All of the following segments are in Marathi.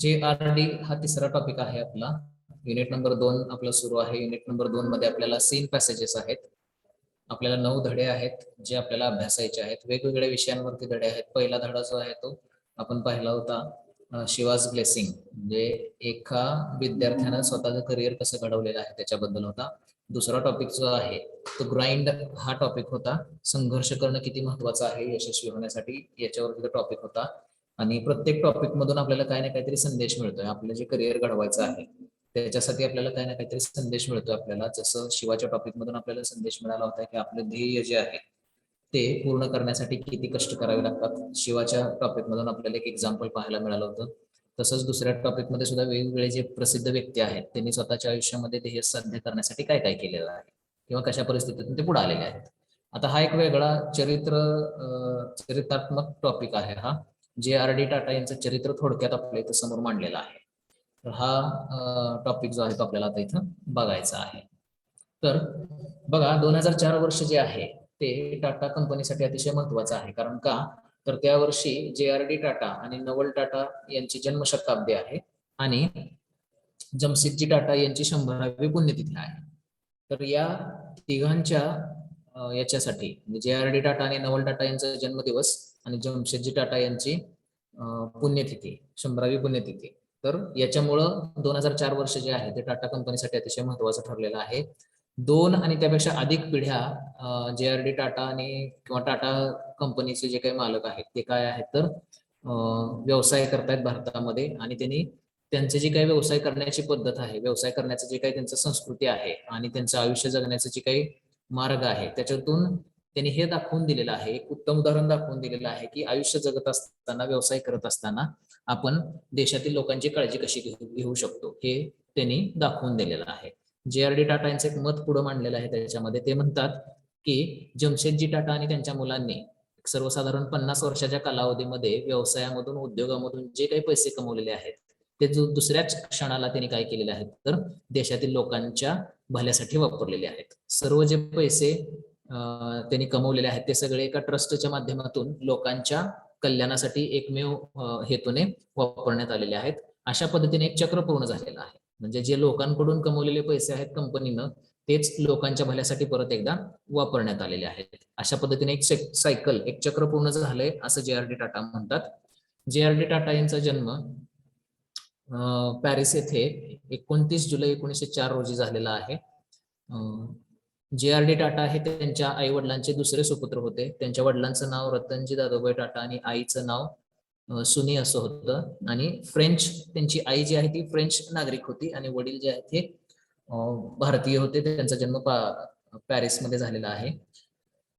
JRD हा तिसरा टॉपिक आहे आपला. युनिट नंबर 2 आपला सुरू आहे. युनिट नंबर 2 मध्ये आपल्याला सीन पॅसेजेस आहेत. आपल्याला 9 धडे आहेत जे आपल्याला अभ्यासायचे आहेत. वेगवेगळ्या विषयांवरती धडे आहेत. पहिला धडा जो आहे तो आपण पाहिला होता शिवाज ब्लेसिंग, म्हणजे एका विद्यार्थ्यानं स्वतःचं करिअर कसं घडवलेलं आहे त्याच्याबद्दल होता. दुसरा टॉपिक जो आहे तो ग्राइंड हा टॉपिक होता. संघर्ष करणं किती महत्वाचं आहे यशस्वी होण्यासाठी, याच्यावरती टॉपिक होता. आणि प्रत्येक टॉपिक मधून आपल्याला काही ना काहीतरी संदेश मिळतोय. आपलं जे करिअर घडवायचं आहे त्याच्यासाठी आपल्याला काही ना काहीतरी संदेश मिळतोय आपल्याला. जसं शिवाच्या टॉपिक मधून आपल्याला संदेश मिळाला होता की आपलं ध्येय जे आहे ते पूर्ण करण्यासाठी किती कष्ट करावे लागतात. शिवाच्या टॉपिक मधून आपल्याला एक एक्झाम्पल पाहायला मिळालं होतं. तसंच दुसऱ्या टॉपिक मध्ये सुद्धा वेगवेगळे जे प्रसिद्ध व्यक्ती आहेत त्यांनी स्वतःच्या आयुष्यामध्ये ध्येय साध्य करण्यासाठी काय काय केलेलं आहे किंवा कशा परिस्थितीतून ते पुढे आलेले आहेत. आता हा एक वेगळा चरित्रात्मक टॉपिक आहे. हा JRD टाटा यांचं चरित्र थोडक्यात आपल्या इथं समोर मांडलेलं आहे. तर हा टॉपिक जो आहे तो आपल्याला आता इथं बघायचा आहे. तर बघा 2004 वर्ष जे आहे ते टाटा कंपनीसाठी अतिशय महत्वाचं आहे. कारण का तर त्या वर्षी JRD टाटा आणि नवल टाटा यांची जन्मशताब्दी आहे आणि जमशेदजी टाटा यांची 100वी पुण्यतिथी आहे. तर या तिघांच्या याच्यासाठी JRD टाटा आणि नवल टाटा यांचा जन्मदिवस आणि जमशेदजी टाटा यांची पुण्यतिथी 100वी पुण्यतिथी, तर याच्यामुळं 2004 वर्ष जे आहे ते टाटा कंपनीसाठी अतिशय महत्वाचं ठरलेलं आहे. 2 आणि त्यापेक्षा अधिक पिढ्या JRD टाटा आणि किंवा टाटा कंपनीचे जे काही मालक आहेत ते काय आहेत तर व्यवसाय करतायत भारतामध्ये. आणि त्यांनी त्यांचे जे काही व्यवसाय करण्याची पद्धत आहे, व्यवसाय करण्याचं जे काही त्यांचं संस्कृती आहे आणि त्यांचं आयुष्य जगण्याचं जे काही मार्ग आहे त्याच्यातून त्यांनी हे दाखवून दिलेलं आहे, एक उत्तम उदाहरण दाखवून दिलेलं आहे की आयुष्य जगत असताना, व्यवसाय करत असताना आपण देशातील लोकांची काळजी कशी घेऊ शकतो हे त्यांनी दाखवून दिलेलं आहे. JRD टाटा यांचं एक मत पुढे मांडलेलं आहे. त्याच्यामध्ये ते म्हणतात की जमशेदजी टाटा आणि त्यांच्या मुलांनी सर्वसाधारण 50 वर्षाच्या कालावधीमध्ये व्यवसायामधून, उद्योगामधून जे काही पैसे कमवलेले आहेत ते दुसऱ्याच क्षणाला त्यांनी काय केलेले आहेत तर देशातील लोकांच्या भल्यासाठी वापरलेले आहेत. सर्व जे पैसे त्यांनी कमवलेले आहेत ते सगळे एका ट्रस्टच्या माध्यमातून लोकांच्या कल्याणासाठी एकमेव हेतूने वापरण्यात आलेले आहेत. अशा पद्धतीने एक चक्र पूर्ण झालेलं आहे. म्हणजे जे लोकांकडून कमवलेले पैसे आहेत कंपनीनं तेच लोकांच्या भल्यासाठी परत एकदा वापरण्यात आलेले आहेत. अशा पद्धतीने एक सायकल, एक चक्र पूर्ण झालंय असं JRD टाटा म्हणतात. JRD टाटा यांचा जन्म पॅरिस येथे 29 जुलै 1904 रोजी झालेला आहे. JRD टाटा हे त्यांच्या आई वडिलांचे दुसरे सुपुत्र होते. त्यांच्या वडिलांचं नाव रतनजी दादोबाई टाटा आणि आईचं नाव सुनी असं होतं. आणि फ्रेंच, त्यांची आई जी आहे ती फ्रेंच नागरिक होती आणि वडील जे आहेत ते भारतीय होते. त्यांचा जन्म पॅरिसमध्ये झालेला आहे.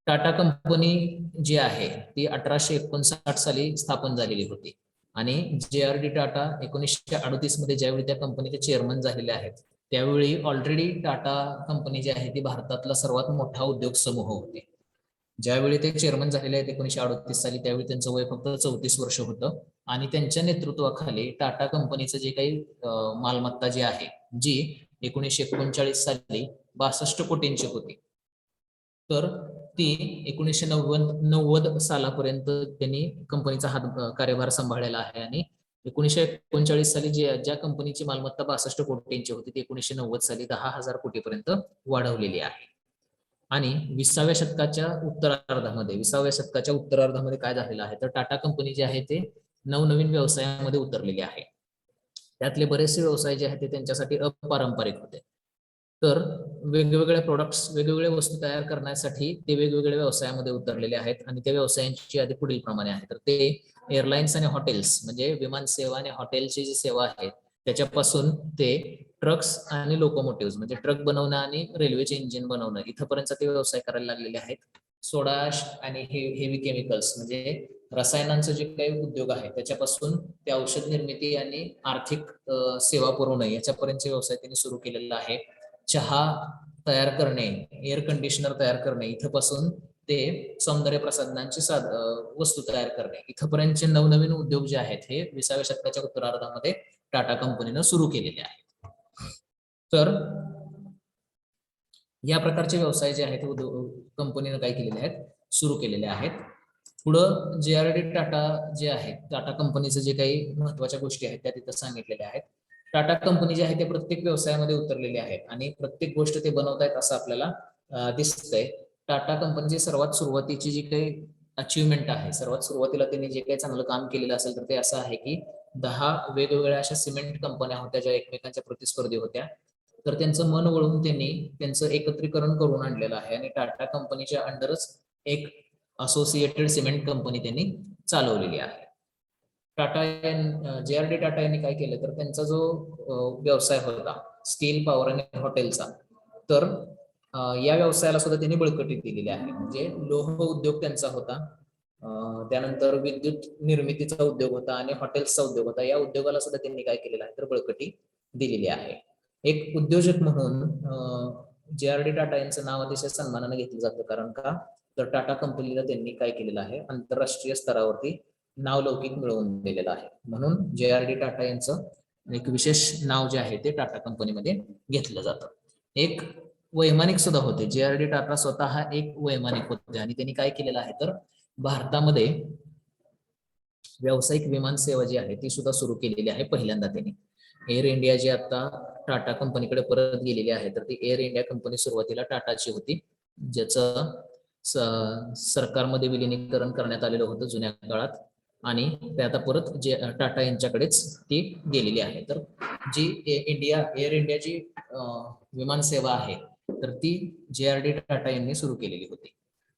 टाटा कंपनी जी आहे ती 1859 साली स्थापन झालेली होती. आणि JRD टाटा 1938 मध्ये ज्यावेळी त्या कंपनीचे चेअरमन झालेले आहेत त्यावेळी ऑलरेडी टाटा कंपनी जी आहे ती भारतातला सर्वात मोठा उद्योग समूह होते. ज्यावेळी ते चेअरमन झालेले आहेत 1938 साली त्यावेळी त्यांचं वय फक्त 34 वर्ष होतं. आणि त्यांच्या नेतृत्वाखाली टाटा कंपनीचं जे काही मालमत्ता जी आहे जी 1939 साली 62 कोटींची होती, तर ती 1990 सालापर्यंत त्यांनी कंपनीचा कार्यभार सांभाळलेला आहे. आणि 1939 साली ज्या कंपनीची मालमत्ता 62 कोटींची होती ती 1990 साली 10,000 कोटीपर्यंत वाढवलेली आहे. आणि 20व्या शतकाच्या उत्तरार्धामध्ये काय झालेलं आहे तर टाटा कंपनी जे आहे ते नवनवीन व्यवसायामध्ये उतरलेली आहे. त्यातले बरेचसे व्यवसाय जे आहेत ते त्यांच्यासाठी अपारंपरिक होते. तर वेगवेगळे प्रोडक्ट्स, वेगवेगळ्या वस्तू तयार करण्यासाठी ते वेगवेगळ्या व्यवसायामध्ये उतरलेले आहेत. आणि त्या व्यवसायांची यादी पुढील प्रमाणे आहे. तर ते एअरलाईन्स आणि हॉटेल्स, म्हणजे विमान सेवा आणि हॉटेलची जी सेवा आहे त्याच्यापासून ते ट्रक्स आणि लोकोमोटिव्ह, म्हणजे ट्रक बनवणं आणि रेल्वेचे इंजिन बनवणं इथपर्यंत ते व्यवसाय करायला लागलेले आहेत. सोडा आणि हेवी केमिकल्स, म्हणजे रसायनांचं जे काही उद्योग आहे त्याच्यापासून ते औषध निर्मिती आणि आर्थिक सेवा पुरवणं याच्यापर्यंतचे व्यवसाय त्यांनी सुरू केलेला आहे. चहा तयार करणे, एअर कंडिशनर तयार करणे इथपासून ते सौंदर्य प्रसाधनांची वस्तू तयार करणे इथपर्यंतचे नवनवीन उद्योग जे आहेत हे 20व्या शतकाच्या उत्तरार्धामध्ये टाटा कंपनीनं सुरू केलेले आहेत. तर या प्रकारचे व्यवसाय जे आहेत कंपनीनं काय केलेले आहेत, सुरू केलेले आहेत. पुढं JRD टाटा जे आहे, टाटा कंपनीचं जे काही महत्वाच्या गोष्टी आहेत त्या तिथं सांगितलेल्या आहेत. टाटा कंपनी जे आहे ते प्रत्येक व्यवसायामध्ये उतरलेले आहेत आणि प्रत्येक गोष्ट ते बनवतायत असं आपल्याला दिसतंय. टाटा कंपनीची सर्वात सुरुवातीची जी काही अचिव्हमेंट आहे, सर्वात सुरुवातीला त्यांनी जे काही चांगलं काम केलेलं असेल तर ते असं आहे की 10 वेगवेगळ्या अशा सिमेंट कंपन्या होत्या ज्या एकमेकांच्या प्रतिस्पर्धी होत्या. तर त्यांचं मन वळून त्यांनी त्यांचं एकत्रीकरण करून आणलेलं आहे आणि टाटा कंपनीच्या अंडरच एक असोसिएटेड सिमेंट कंपनी त्यांनी चालवलेली आहे. JRD टाटा यांनी काय केलं तर त्यांचा जो व्यवसाय होता स्टील, पॉवर आणि हॉटेलचा, तर या व्यवसायाला सुद्धा त्यांनी बळकटी दिलेली आहे. म्हणजे लोह उद्योग त्यांचा होता, त्यानंतर विद्युत निर्मितीचा उद्योग होता आणि हॉटेल्सचा उद्योग होता. या उद्योगाला सुद्धा त्यांनी काय केलेलं आहे तर बळकटी दिलेली आहे. एक उद्योजक म्हणून JRD टाटा यांचं नाव अतिशय सन्मानाने घेतलं जातं. कारण का तर टाटा कंपनीला त्यांनी काय केलेलं आहे, आंतरराष्ट्रीय स्तरावरती नावलौकिक मिळवून दिलेलं आहे. म्हणून JRD टाटा यांचं एक विशेष नाव जे आहे ते टाटा कंपनीमध्ये घेतलं जातं. एक वैमानिक सुद्धा होते. JRD टाटा स्वतः एक वैमानिक होते आणि त्यांनी काय केलेलं आहे तर भारतामध्ये व्यावसायिक विमान सेवा जी आहे ती सुद्धा सुरू केलेली आहे पहिल्यांदा त्यांनी. एअर इंडिया जी आता टाटा कंपनीकडे परत गेलेली आहे, तर ती एअर इंडिया कंपनी सुरुवातीला टाटाची होती, ज्याचं सरकारमध्ये विलिनीकरण करण्यात आलेलं होतं जुन्या काळात आणि ते आता परत जे टाटा यांच्याकडेच ती गेलेली आहे. तर जी एअर इंडियाची विमान सेवा आहे तर ती JRD टाटा यांनी सुरू केलेली होती.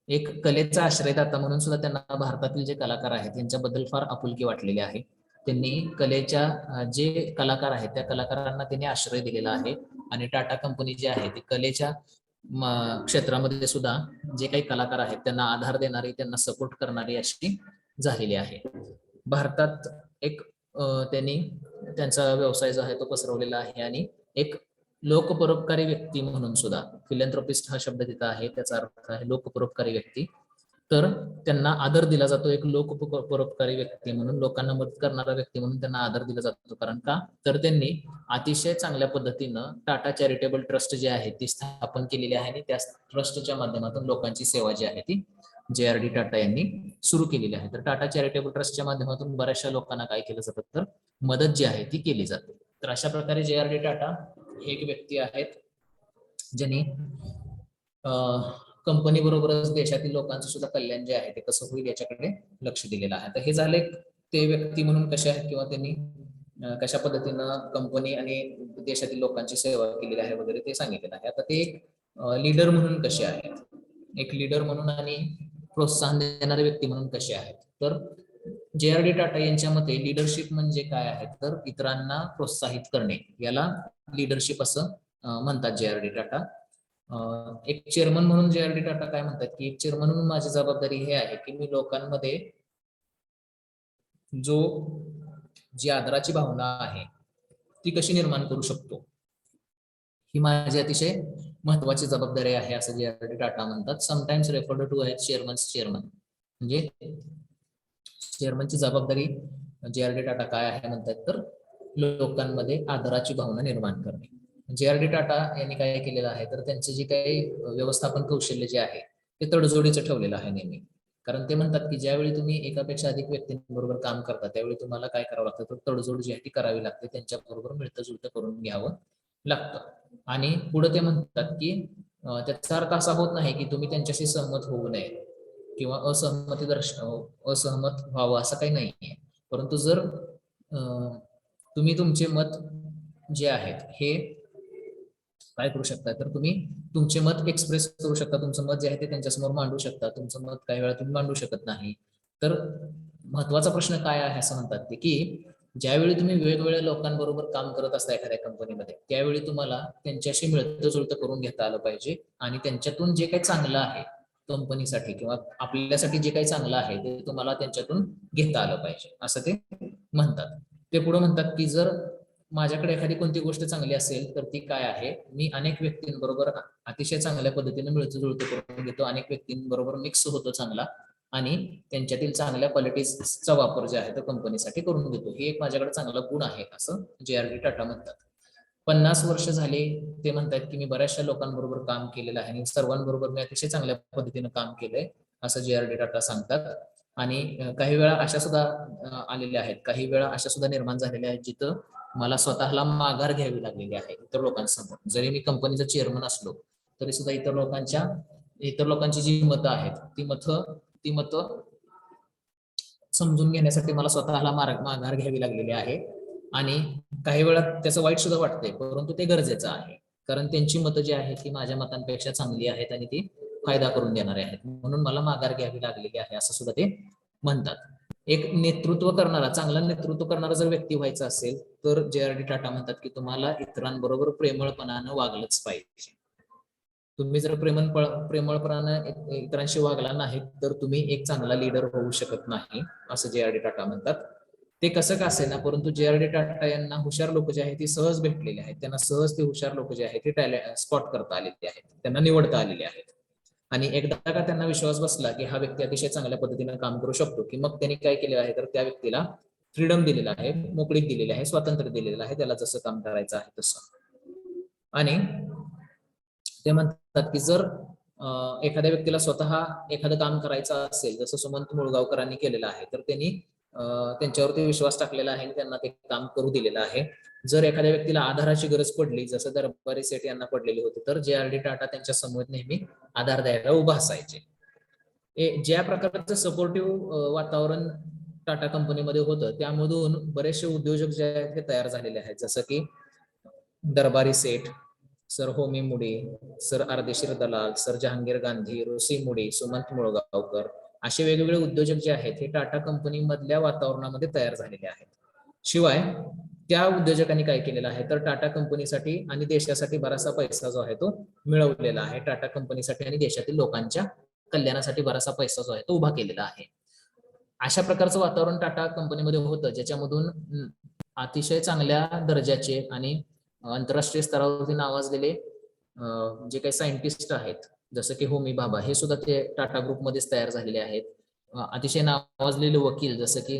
एक कलेचा आश्रयदाता म्हणून सुद्धा त्यांना भारतातील जे कलाकार आहेत त्यांच्याबद्दल फार आपुलकी वाटलेली आहे. त्यांनी कलेच्या जे कलाकार आहेत त्या कलाकारांना त्यांनी आश्रय दिलेला आहे आणि टाटा कंपनी जी आहे ती कलेच्या क्षेत्रामध्ये सुद्धा जे काही कलाकार आहेत त्यांना आधार देणारी, त्यांना सपोर्ट करणारी अशी झालेली आहे. भारतात एक त्यांनी त्यांचा व्यवसाय जो आहे तो पसरवलेला आहे आणि एक लोकपरोपकारी व्यक्ती म्हणून सुद्धा, फिलॅन्थ्रोपिस्ट हा शब्द तिथं आहे, त्याचा अर्थ आहे लोकपरोपकारी व्यक्ती. तर त्यांना आदर दिला जातो एक लोकपरोपकारी व्यक्ती म्हणून, लोकांना मदत करणारा व्यक्ती म्हणून त्यांना आदर दिला जातो. कारण का तर त्यांनी अतिशय चांगल्या पद्धतीनं टाटा चॅरिटेबल ट्रस्ट जे आहे ती स्थापन केलेली आहे आणि त्या ट्रस्टच्या माध्यमातून लोकांची सेवा जी आहे ती JRD टाटा यांनी सुरू केलेली आहे. तर टाटा चॅरिटेबल ट्रस्टच्या माध्यमातून बऱ्याचशा लोकांना काय केलं जातं तर मदत जी आहे ती केली जाते. तर अशा प्रकारे JRD टाटा हे एक व्यक्ती आहेत ज्यांनी कंपनी बरोबरच देशातील लोकांचं सुद्धा कल्याण जे आहे ते कसं होईल याच्याकडे लक्ष दिलेलं आहे. तर हे झाले ते व्यक्ती म्हणून कसे आहेत किंवा त्यांनी कशा पद्धतीनं कंपनी आणि देशातील लोकांची सेवा केलेली आहे वगैरे ते सांगितलेलं आहे. आता ते एक लीडर म्हणून कसे आहेत, एक लीडर म्हणून आणि प्रोत्साहन देणारे व्यक्ती म्हणून कसे आहेत. तर JRD टाटा यांच्या मते लीडरशिप म्हणजे काय आहे तर इतरांना प्रोत्साहित करणे, याला लीडरशिप असं म्हणतात JRD टाटा. एक चेअरमन म्हणून JRD टाटा काय म्हणतात की एक चेअरमन म्हणून माझी जबाबदारी हे आहे की मी लोकांमध्ये जी आदराची भावना आहे ती कशी निर्माण करू शकतो, ही माझी अतिशय महत्वाची जबाबदारी आहे असं JRD टाटा म्हणतात. Sometimes referred to as chairman. म्हणजे चेअरमनची जबाबदारी JRD टाटा काय आहे म्हणतात तर लोकांमध्ये आदराची भावना निर्माण करणे. JRD टाटा यांनी काय केलेलं आहे तर त्यांचे जे काही व्यवस्थापन कौशल्य जे आहे ते तडजोडीचं ठेवलेलं आहे नेहमी. कारण ते म्हणतात की ज्यावेळी तुम्ही एकापेक्षा अधिक व्यक्तींबरोबर काम करता त्यावेळी तुम्हाला काय करावं लागतं तर तडजोड जी आहे ती करावी लागते, त्यांच्याबरोबर मिळतं जुळतं करून घ्यावं लागतं. आणि पुढे ते म्हणतात की त्याचा अर्थ असा होत नाही की तुम्ही त्यांच्याशी सहमत होऊ नये किंवा असहमत व्हावं असं काही नाहीये. परंतु जर तुम्ही तुमचे मत जे आहेत हे काय करू शकता तर तुम्ही तुमचे मत एक्सप्रेस करू शकता, तुमचं मत जे आहे ते त्यांच्यासमोर मांडू शकता. तुमचं मत काही वेळा तुम्ही मांडू शकत नाही. तर महत्वाचा प्रश्न काय आहे असं म्हणतात ते की ज्यावेळी तुम्ही वेगवेगळ्या लोकांबरोबर काम करत असता एखाद्या कंपनीमध्ये त्यावेळी तुम्हाला त्यांच्याशी मिळतं जुळतं करून घेता आलं पाहिजे आणि त्यांच्यातून जे काही चांगलं आहे कंपनीसाठी किंवा आपल्यासाठी जे काही चांगलं आहे ते तुम्हाला त्यांच्यातून घेता आलं पाहिजे असं ते म्हणतात. ते पुढे म्हणतात की जर माझ्याकडे एखादी कोणती गोष्ट चांगली असेल तर ती काय आहे, मी अनेक व्यक्तींबरोबर अतिशय चांगल्या पद्धतीने मिळतं जुळतं करून घेतो, अनेक व्यक्तींबरोबर मिक्स होतो चांगला आणि त्यांच्यातील चांगल्या क्वालिटीजचा वापर जे आहे तो कंपनीसाठी करून घेतो. हे एक माझ्याकडे चांगला गुण आहे असं JRD टाटा म्हणतात. 50 वर्ष झाले ते म्हणतात की मी बऱ्याचशा लोकांबरोबर काम केलेलं आहे आणि सर्वांबरोबर मी अतिशय चांगल्या पद्धतीने काम केलंय असं JRD टाटा सांगतात. आणि काही वेळा अशा सुद्धा आलेल्या आहेत, काही वेळा अशा सुद्धा निर्माण झालेल्या आहेत जिथं मला स्वतःला माघार घ्यावी लागलेली आहे इतर लोकांसमोर. जरी मी कंपनीचा चेअरमन असलो तरी सुद्धा इतर लोकांची जी मतं आहेत ती मतं समजून घेण्यासाठी मला स्वतःला माघार घ्यावी लागलेली आहे. आणि काही वेळा त्याचं वाईट सुद्धा वाटते, परंतु ते गरजेचं आहे. कारण त्यांची मतं जी आहेत ती माझ्या मतांपेक्षा चांगली आहेत आणि ती फायदा करून देणारे आहेत, म्हणून मला माघार घ्यावी लागलेली आहे असं सुद्धा ते म्हणतात. एक चांगलं नेतृत्व करणारा जर व्यक्ती व्हायचा असेल तर जे.आर.डी. टाटा म्हणतात की तुम्हाला इतरांबरोबर प्रेमळपणानं वागलंच पाहिजे. तुम्ही जर प्रेमळपणानं इतरांशी वागला नाही तर तुम्ही एक चांगला लीडर होऊ शकत नाही, असं जे.आर.डी. टाटा म्हणतात. ते कसं का असेना, परंतु जे.आर.डी. टाटा यांना हुशार लोक जे आहेत ती सहज भेटलेले आहेत. त्यांना सहज ते हुशार लोक जे आहेत ते स्पॉट करता आलेले आहेत, त्यांना निवडता आलेले आहेत. आणि एकदा का त्यांना विश्वास बसला की हा व्यक्ती अतिशय चांगल्या पद्धतीने काम करू शकतो, की मग त्यांनी काय केलेलं आहे तर त्या व्यक्तीला फ्रीडम दिलेला आहे, मोकळीक दिलेली आहे, स्वातंत्र्य दिलेलं आहे, त्याला जसं काम करायचं आहे तसं. आणि ते म्हणतात की जर एखाद्या व्यक्तीला स्वतः एखादं काम करायचं असेल, जसं सुमंत मुळगावकरांनी केलेलं आहे, तर त्यांनी त्यांच्यावरती विश्वास टाकलेला आहे आणि त्यांना ते काम करू दिलेलं आहे. जर एखाद्या व्यक्तीला आधाराची गरज पडली, जसं दरबारी सेठ यांना पडलेली होती, तर जे.आर.डी. टाटा त्यांच्या समोर नेहमी आधार द्यायला उभा असायचे. ज्या प्रकारचं सपोर्टिव्ह वातावरण टाटा कंपनीमध्ये होतं त्यामधून बरेचसे उद्योजक जे आहेत ते तयार झालेले आहेत, जसं की दरबारी सेठ, sir Homi Mody, sir Ardeshir Dalal, sir Jehangir Gandhi, Rossi मुडी, सुमंत मुळगावकर, असे वेगवेगळे उद्योजक जे आहेत हे टाटा कंपनी मधल्या वातावरणामध्ये तयार झालेले आहेत. शिवाय त्या उद्योजकांनी काय केलेलं आहे तर टाटा कंपनीसाठी आणि देशासाठी बराचसा पैसा जो आहे तो मिळवलेला आहे. टाटा कंपनीसाठी आणि देशातील लोकांच्या कल्याणासाठी बराचसा पैसा जो आहे तो उभा केलेला आहे. अशा प्रकारचं वातावरण टाटा कंपनीमध्ये होतं, ज्याच्यामधून अतिशय चांगल्या दर्जाचे आणि आंतरराष्ट्रीय स्तरावरती नावाजलेले जे काही सायंटिस्ट आहेत, जसं की होमी भाभा, हे सुद्धा ते टाटा ग्रुपमध्येच तयार झालेले आहेत. अतिशय नावाजलेले वकील जसं की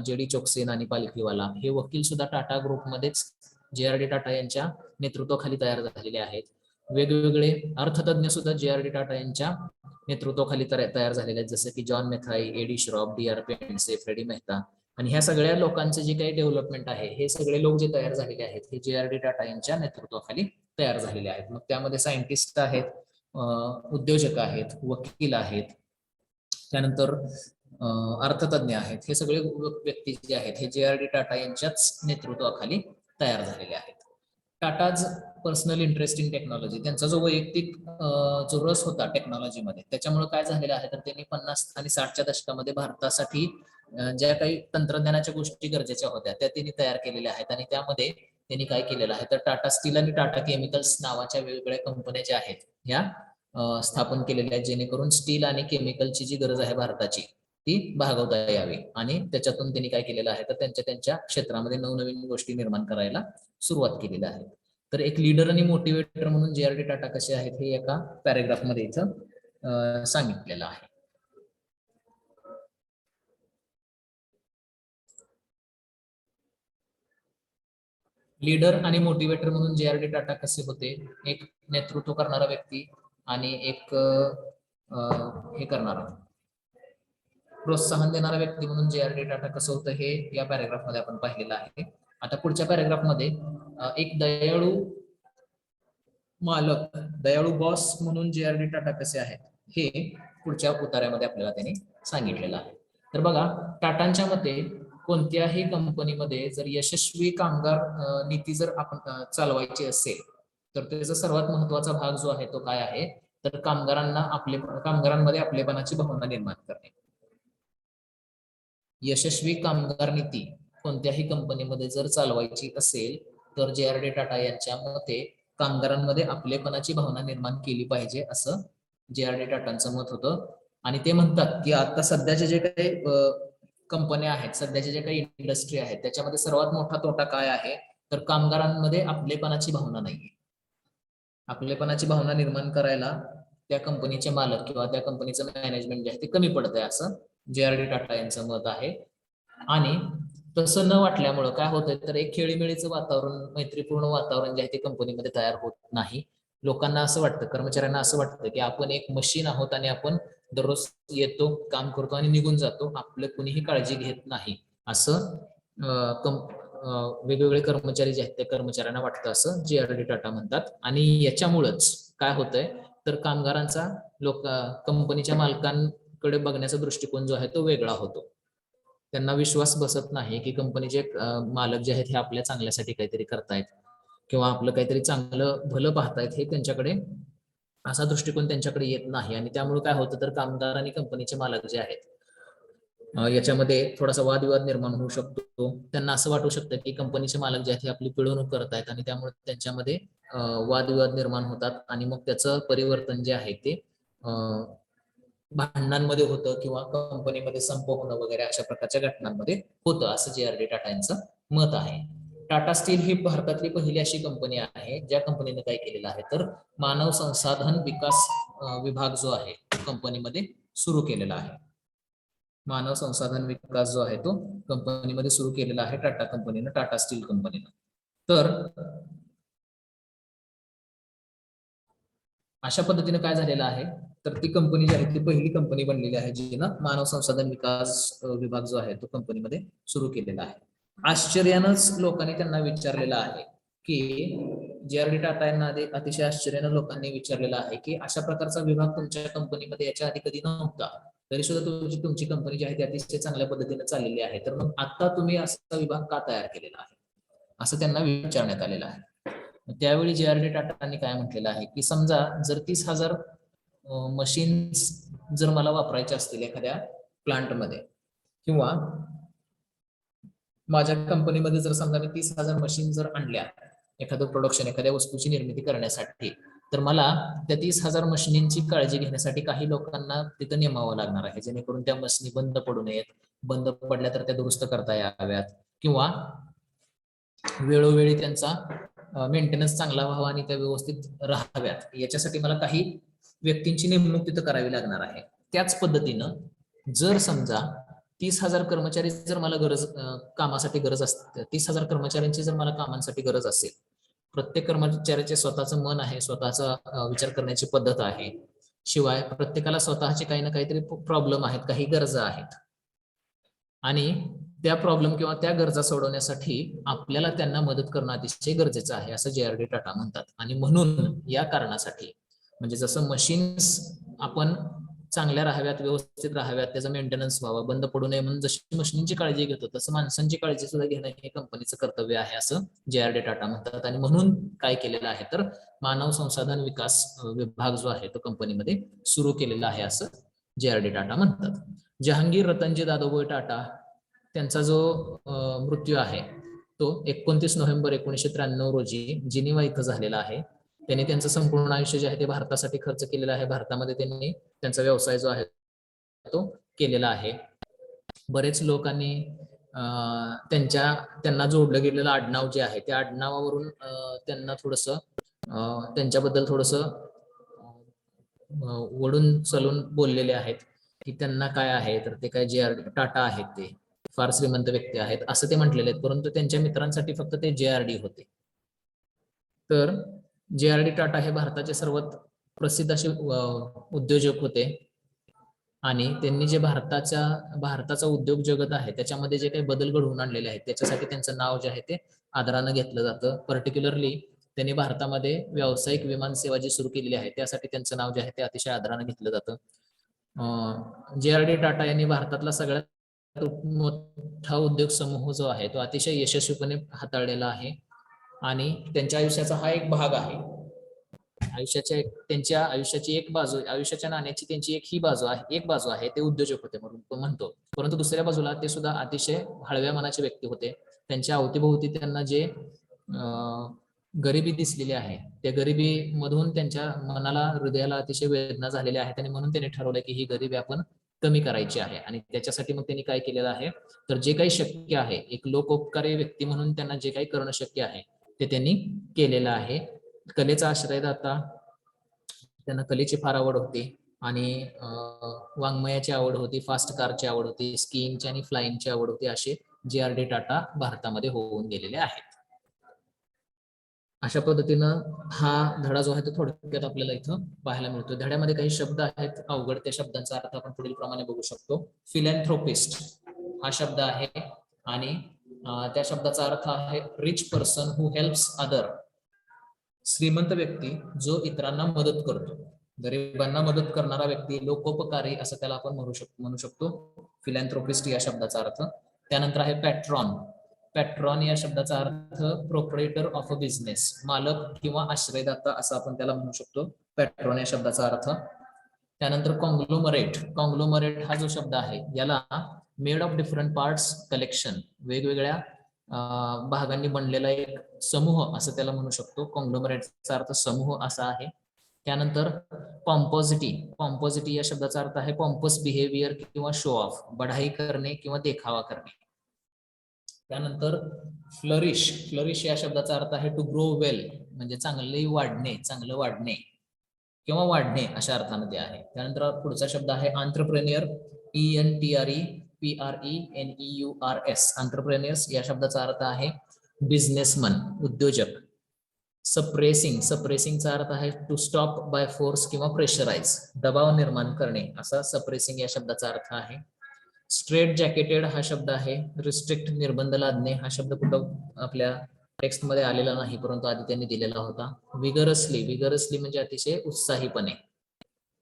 जे.डी. चोक्सी आणि पालखीवाला, हे वकील सुद्धा टाटा ग्रुपमध्येच जे.आर.डी. टाटा यांच्या नेतृत्वाखाली तयार झालेले आहेत. वेगवेगळे अर्थतज्ञ सुद्धा जे.आर.डी. टाटा यांच्या नेतृत्वाखाली तयार झालेले आहेत, जसं की John Mathai, Adi Shroff, D R. Pendse, Freddie Mehta. आणि ह्या सगळ्या लोकांचे जे काही डेव्हलपमेंट आहे, हे सगळे लोक जे तयार झालेले आहेत हे जे.आर.डी. टाटा यांच्या नेतृत्वाखाली तयार झालेले आहेत. मग त्यामध्ये सायंटिस्ट आहेत, उद्योजक आहेत, वकील आहेत, त्यानंतर अर्थतज्ञ आहेत. हे सगळे व्यक्ती जे आहेत हे जे.आर.डी. टाटा यांच्याच नेतृत्वाखाली तयार झालेले आहेत. Tatas personal interest in technology, त्यांचा जो वैयक्तिक जो रस होता टेक्नॉलॉजीमध्ये, त्याच्यामुळे काय झालेलं आहे तर त्यांनी 50 आणि 60च्या दशकामध्ये भारतासाठी ज्या काही तंत्रज्ञानाच्या गोष्टी गरजेच्या होत्या त्या त्यांनी तयार केलेल्या आहेत. आणि त्यामध्ये त्यांनी काय केलेलं आहे तर टाटा स्टील आणि टाटा केमिकल्स नावाच्या वेगवेगळ्या कंपन्या ज्या आहेत ह्या स्थापन केलेल्या आहेत, जेणेकरून स्टील आणि केमिकलची जी गरज आहे भारताची ती भागवता यावी. आणि त्याच्यातून त्यांनी काय केलेलं आहे तर त्यांच्या क्षेत्रामध्ये नवनवीन गोष्टी निर्माण करायला सुरुवात केलेली आहे. तर एक लीडर आणि मोटिवेटर म्हणून जे.आर.डी. टाटा कसे आहेत हे एका पॅरेग्राफ मध्ये इथं सांगितलेलं आहे. लीडर आणि मोटिवेटर म्हणून जे.आर.डी. टाटा कसे होते, एक नेतृत्व करणारा व्यक्ती आणि एक हे करणारा प्रोत्साहन देणारा व्यक्ती म्हणून जे.आर.डी. टाटा कसं होतं हे या पॅरेग्राफ मध्ये आपण पाहिलेलं आहे. आता पुढच्या पॅरेग्राफ मध्ये एक दयाळू मालक, दयाळू बॉस म्हणून जे.आर.डी. टाटा कसे आहेत हे पुढच्या उतार्यामध्ये आपल्याला त्यांनी सांगितलेलं आहे. तर बघा, टाटांच्या मते कोणत्याही कंपनीमध्ये जर यशस्वी कामगार नीती जर आपण चालवायची असेल तर त्याचा सर्वात महत्वाचा भाग जो आहे तो काय आहे तर कामगारांमध्ये आपलेपणाची भावना निर्माण करणे. यशस्वी कामगार नीती कोणत्याही कंपनीमध्ये जर चालवायची असेल तर जे.आर.डी. टाटा यांच्या मते कामगारांमध्ये आपलेपणाची भावना निर्माण केली पाहिजे, असं जे.आर.डी. टाटांचं मत होतं. आणि ते म्हणतात की आता सध्याचे जे काही कंपन्या आहेत, सध्याचे जे काही इंडस्ट्री आहेत, त्याच्यामध्ये सर्वात मोठा तोटा काय आहे तर कामगारांमध्ये आपलेपणाची भावना नाहीये. आपलेपणाची भावना निर्माण करायला त्या कंपनीचे मालक किंवा त्या कंपनीचं मॅनेजमेंट जे आहे ते कमी पडतंय, असं जे.आर.डी. टाटा यांचं मत आहे. आणि तसं न वाटल्यामुळं काय होतंय तर एक खेळीमेळीचं वातावरण, मैत्रीपूर्ण वातावरण जे आहे ते कंपनीमध्ये तयार होत नाही. लोकांना असं वाटतं, कर्मचाऱ्यांना असं वाटतं की आपण एक मशीन आहोत आणि आपण दररोज येतो, काम करतो आणि निघून जातो, आपलं कुणीही काळजी घेत नाही असं वेगवेगळे कर्मचारी जे आहेत त्या कर्मचाऱ्यांना वाटतं असं जे.आर.डी. टाटा म्हणतात. आणि याच्यामुळेच काय होतंय तर कामगारांचा कंपनीच्या मालकांकडे बघण्याचा दृष्टिकोन जो आहे तो वेगळा होतो. त्यांना विश्वास बसत नाही की कंपनीचे मालक जे आहेत हे आपल्या चांगल्यासाठी काहीतरी करतायत किंवा आपलं काहीतरी चांगलं भलं पाहतायत, हे त्यांच्याकडे असा दृष्टिकोन त्यांच्याकडे येत नाही. आणि त्यामुळे काय होतं तर कामगार आणि कंपनीचे मालक जे आहेत याच्यामध्ये थोडासा वादविवाद निर्माण होऊ शकतो. त्यांना असं वाटू शकतं की कंपनीचे मालक जे आहेत हे आपली पिळवणूक करत आहेत आणि त्यामुळे त्यांच्यामध्ये वादविवाद निर्माण होतात आणि मग त्याचं परिवर्तन जे आहे ते भांडणांमध्ये होतं किंवा कंपनीमध्ये संप होणं वगैरे अशा प्रकारच्या घटनांमध्ये होतं, असं जे.आर.डी. टाटा यांचं मत आहे. टाटा स्टील ही भारतातली पहिली अशी कंपनी आहे ज्या कंपनीने काय केलेलं आहे तर मानव संसाधन विकास विभाग जो आहे कंपनीमध्ये सुरू केलेला आहे. मानव संसाधन विकास जो आहे तो कंपनीमध्ये सुरू केलेला आहे टाटा कंपनीनं, टाटा स्टील कंपनीनं. तर अशा पद्धतीने काय झालेलं आहे तर ती कंपनी जी आहे ती पहिली कंपनी बनलेली आहे जी ना मानव संसाधन विकास विभाग जो आहे तो कंपनीमध्ये सुरू केलेला आहे. आश्चर्यानंच लोकांनी त्यांना विचारलेलं आहे की जे.आर.डी. टाटा यांना अतिशय आश्चर्यानं लोकांनी विचारलेलं आहे की अशा प्रकारचा विभाग तुमच्या कंपनीमध्ये याच्या आधी कधी नव्हता, तरी सुद्धा तुमची कंपनी जी आहे ती अतिशय चांगल्या पद्धतीने चाललेली आहे, तर मग आता तुम्ही असा विभाग का तयार केलेला आहे असं त्यांना विचारण्यात आलेलं आहे. त्यावेळी जे.आर.डी. टाटांनी काय म्हटलेलं आहे की समजा जर 30,000 मशीन्स जर मला वापरायचे असतील एखाद्या प्लांटमध्ये किंवा माझ्या कंपनीमध्ये जर समजा मी 30,000 मशीन जर आणल्या एखादं प्रोडक्शन एखाद्या वस्तूची निर्मिती करण्यासाठी, तर मला त्या 30,000 मशिनींची काळजी घेण्यासाठी काही लोकांना तिथं नेमावं लागणार आहे, जेणेकरून त्या मशिनी बंद पडू नयेत, बंद पडल्या तर त्या दुरुस्त करता याव्यात किंवा वेळोवेळी त्यांचा मेंटेनन्स चांगला व्हावा आणि त्या व्यवस्थित राहाव्यात, याच्यासाठी मला काही व्यक्तींची नेमणूक तिथं करावी लागणार आहे. त्याच पद्धतीनं जर समजा 30,000 कर्मचारी जर मला कामासाठी गरज असते, 30,000 कर्मचाऱ्यांची जर मला कामांसाठी गरज असेल, प्रत्येक कर्मचाऱ्याचे स्वतःचं मन आहे, स्वतःचा विचार करण्याची पद्धत आहे, शिवाय प्रत्येकाला स्वतःचे काही ना काहीतरी प्रॉब्लेम आहेत, काही गरजा आहेत आणि त्या प्रॉब्लेम किंवा त्या गरजा सोडवण्यासाठी आपल्याला त्यांना मदत करणं अतिशय गरजेचं आहे असं जे.आर.डी. टाटा म्हणतात. आणि म्हणून या कारणासाठी म्हणजे जसं मशीन्स आपण चांगल्या राहाव्यात, व्यवस्थित राहाव्यात, त्याचा मेंटेनन्स व्हावा, बंद पडू नये म्हणून जशी मशीनची काळजी घेतो तसं माणसांची काळजी सुद्धा घेणं हे कंपनीचं कर्तव्य आहे असं जे.आर.डी. टाटा म्हणतात. आणि म्हणून काय केलेलं आहे तर मानव संसाधन विकास विभाग जो आहे तो कंपनीमध्ये सुरू केलेला आहे असं जे.आर.डी. टाटा म्हणतात. जहांगीर रतनजी दादोबाई टाटा त्यांचा जो मृत्यू आहे तो 29 नोव्हेंबर 1993 रोजी जिनिव्हा इथं झालेला आहे. त्यांनी त्यांचं संपूर्ण आयुष्य जे आहे ते भारतासाठी खर्च केलेलं आहे. भारतामध्ये त्यांनी त्यांचा व्यवसाय जो आहे तो केलेला आहे. बरेच लोकांनी त्यांना जोडलं गेलेलं आडनाव जे आहे त्या आडनावावरून त्यांना थोडंसं त्यांच्याबद्दल थोडंसं वळून चलून बोललेले आहेत की त्यांना काय आहे तर ते काय जे.आर.डी. टाटा आहेत, ते फार श्रीमंत व्यक्ती आहेत असं ते म्हटलेले आहेत, परंतु त्यांच्या मित्रांसाठी फक्त ते जे.आर.डी. होते. तर जे.आर.डी. टाटा हे भारताचे सर्वात प्रसिद्ध असे उद्योजक होते आणि त्यांनी जे भारताचा उद्योग जगत आहे त्याच्यामध्ये जे काही बदल घडवून आणलेले आहेत त्याच्यासाठी त्यांचं नाव जे आहे ते आदरानं घेतलं जातं. पर्टिक्युलरली त्यांनी भारतामध्ये व्यावसायिक विमान सेवा जी सुरू केलेली आहे त्यासाठी त्यांचं नाव जे आहे ते अतिशय आदरानं घेतलं जातं. जे.आर.डी. टाटा यांनी भारतातला सगळ्यात मोठा उद्योग समूह जो आहे तो अतिशय यशस्वीपणे हाताळलेला आहे आणि त्यांच्या आयुष्याचा हा एक भाग आहे. त्यांच्या आयुष्याची एक बाजू, आयुष्याच्या नाण्याची त्यांची एक बाजू आहे, ते उद्योजक होते म्हणून म्हणतो, परंतु दुसऱ्या बाजूला ते सुद्धा अतिशय हळव्या मनाचे व्यक्ती होते. त्यांच्या अवतीभोवती त्यांना जे गरिबी दिसलेली आहे त्या गरिबी मधून त्यांच्या मनाला, हृदयाला अतिशय वेदना झालेल्या आहेत आणि म्हणून त्यांनी ठरवलं की ही गरिबी आपण कमी करायची आहे. आणि त्याच्यासाठी मग त्यांनी काय केलेलं आहे तर जे काही शक्य आहे, एक लोकोपकारी व्यक्ती म्हणून त्यांना जे काही करणं शक्य आहे ते त्यांनी केलेलं आहे. कलेचा आश्रयदाता, त्यांना कलेची फार आवड होती आणि वाङ्मयाची आवड होती, फास्ट कारची आवड होती, स्कीइंगची आणि फ्लाइंगची आवड होती. असे जे.आर.डी. टाटा भारतामध्ये होऊन गेलेले आहेत. अशा पद्धतीनं हा धडा जो आहे तो थोडक्यात आपल्याला इथं पाहायला मिळतो. धड्यामध्ये काही शब्द आहेत अवघड, त्या शब्दांचा अर्थ आपण पुढील प्रमाणे बघू शकतो. फिलॅन्थ्रोपिस्ट हा शब्द आहे आणि त्या शब्दाचा अर्थ आहे rich person who helps other. श्रीमंत व्यक्ती जो इतरांना मदत करतो, गरिबांना मदत करणारा व्यक्ती, लोकोपकारी असं त्याला आपण म्हणू शकतो फिलॅन्थ्रोपिस्ट या शब्दाचा अर्थ. त्यानंतर आहे पॅट्रॉन. पॅट्रॉन या शब्दाचा अर्थ प्रोप्रायटर ऑफ अ बिझनेस, मालक किंवा आश्रयदाता असं आपण त्याला म्हणू शकतो पॅट्रॉन या शब्दाचा अर्थ. त्यानंतर कॉंग्लोमरेट. कॉंग्लोमरेट हा जो शब्द आहे याला made of different parts collection, वेगवेगळ्या भागांनी बनलेला एक समूह असं त्याला म्हणू शकतो. कॉंग्लोमरेटचा अर्थ समूह असा आहे. त्यानंतर पॉम्पोजिटी. पॉम्पोजिटी या शब्दाचा अर्थ आहे पॉम्पस बिहेवियर किंवा शो ऑफ, बढाई करणे किंवा देखावा करणे. त्यानंतर फ्लरिश. फ्लरिश या शब्दाचा अर्थ आहे टू ग्रो वेल, म्हणजे चांगले वाढणे, चांगलं वाढणे किंवा वाढणे अशा अर्थाने ते आहे. त्यानंतर पुढचा शब्द आहे आंत्रप्रेन्युअर. ENTREPRENEURS. आंत्रप्रेन्युअर्स या शब्दाचा अर्थ आहे बिझनेसमन, उद्योजक. सप्रेसिंग. सप्रेसिंगचा अर्थ आहे टू स्टॉप बाय फोर्स किंवा प्रेशराइज, दबाव निर्माण करणे असा सप्रेसिंग या शब्दाचा अर्थ आहे. स्ट्रेट जॅकेटेड हा शब्द आहे रिस्ट्रिक्ट, निर्बंध लादणे. हा शब्द कुठं आपल्या टेक्स्ट मध्ये आलेला नाही, परंतु आधी त्यांनी दिलेला होता. विगरसली. विगरसली म्हणजे अतिशय उत्साहीपणे.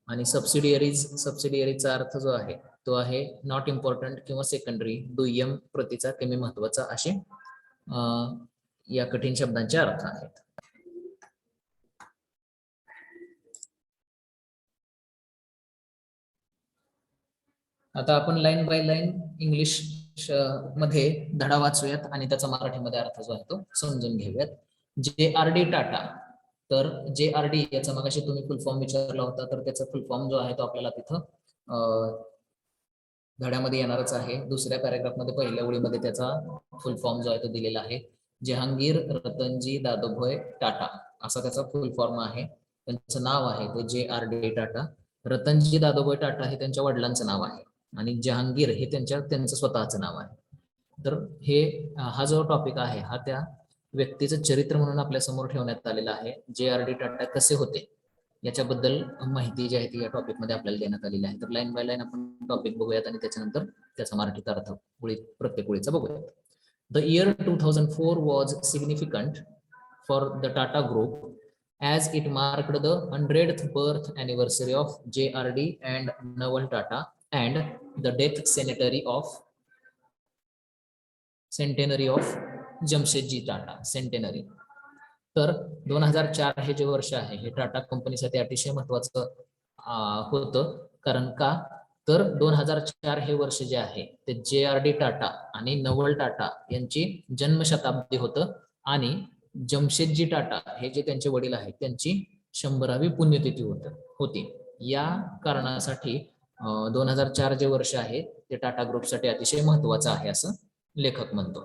आणि सबसिडियरीज. सबसिडियरीचा अर्थ जो आहे तो आहे नॉट इम्पॉर्टंट किंवा सेकंडरी, दुय्यम, प्रतीचा, कमी महत्वाचा, असे या कठीण शब्दांचे अर्थ आहेत. आता आपण लाईन बाय लाईन इंग्लिश मध्ये धडा वाचूयात आणि त्याचा मराठीमध्ये अर्थ जो आहे तो समजून घेऊयात. JRD टाटा. तर JRD याचा मगाशी तुम्ही फुल फॉर्म विचारला होता, तर त्याचा फुल फॉर्म जो आहे तो आपल्याला तिथं धड्यामध्ये येणारच आहे. दुसऱ्या पॅराग्राफ मध्ये पहिल्या ओळीमध्ये त्याचा फुल फॉर्म जो आहे तो दिलेला आहे. जहांगीर रतनजी दादोभाई टाटा असा त्याचा फुल फॉर्म आहे. त्यांचं नाव आहे ते JRD टाटा. रतनजी दादोभाई टाटा हे त्यांच्या वडिलांचं नाव आहे आणि जहांगीर हे त्यांचं स्वतःचं नाव आहे. तर हा जो टॉपिक आहे हा त्या व्यक्तीचं चरित्र म्हणून आपल्या समोर ठेवण्यात आलेला आहे. JRD टाटा कसे होते याच्याबद्दल माहिती जी आहे ती या टॉपिक मध्ये आपल्याला देण्यात आलेली आहे. तर लाईन बाय लाईन आपण टॉपिक बघूयात आणि त्याच्यानंतर त्याचा मराठीत अर्थ प्रत्येक ओळीचा बघूयात. The year 2004 was significant for the Tata group as it marked the 100th birth anniversary of JRD and Naval Tata and the death centenary of Jamshedji Tata centenary. तर 2004 हे जे वर्ष आहे हे टाटा कंपनीसाठी अतिशय महत्वाचं होतं. कारण का तर 2004 हे वर्ष जे आहे ते JRD टाटा आणि नवल टाटा यांची जन्मशताब्दी होतं आणि जमशेदजी टाटा हे जे त्यांचे वडील आहेत त्यांची 100वी पुण्यतिथी होती. या कारणासाठी 2004 जे वर्ष आहे ते टाटा ग्रुपसाठी अतिशय महत्वाचं आहे असं लेखक म्हणतो.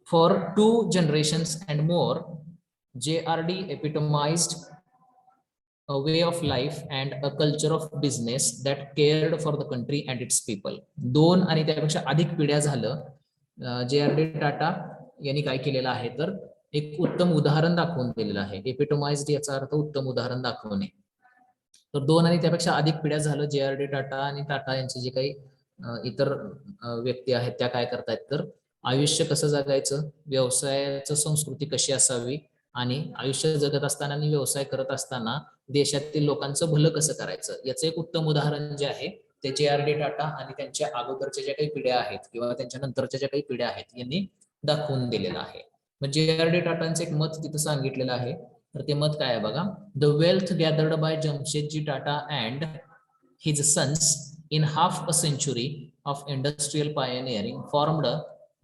For 2 generations and more, JRD epitomized a way of life and a culture of business that cared for the country and its people. 2 आणि त्यापेक्षा अधिक पिढ्या झालं JRD टाटा यांनी काय केलेलं आहे तर एक उत्तम उदाहरण दाखवून दिलेलं आहे. एपिटोमाइज्ड याचा अर्थ उत्तम उदाहरण दाखवणे. तर 2 आणि त्यापेक्षा अधिक पिढ्या झालं JRD टाटा आणि टाटा यांचे जे काही इतर व्यक्ती आहेत त्या काय करतायत तर आयुष्य कसं जगायचं, व्यवसायाचं संस्कृती कशी असावी आणि आयुष्य जगत असताना आणि व्यवसाय करत असताना देशातील लोकांचं भलं कसं करायचं याचं एक उत्तम उदाहरण जे आहे ते JRD टाटा आणि त्यांच्या अगोदरच्या ज्या काही पिढ्या आहेत किंवा त्यांच्या नंतरच्या ज्या काही पिढ्या आहेत यांनी दाखवून दिलेलं आहे. म्हणजे JRD टाटांचं एक मत तिथं सांगितलेलं आहे. तर ते मत काय आहे बघा. The wealth gathered by Jamshedji Tata and his sons in half a century of industrial pioneering formed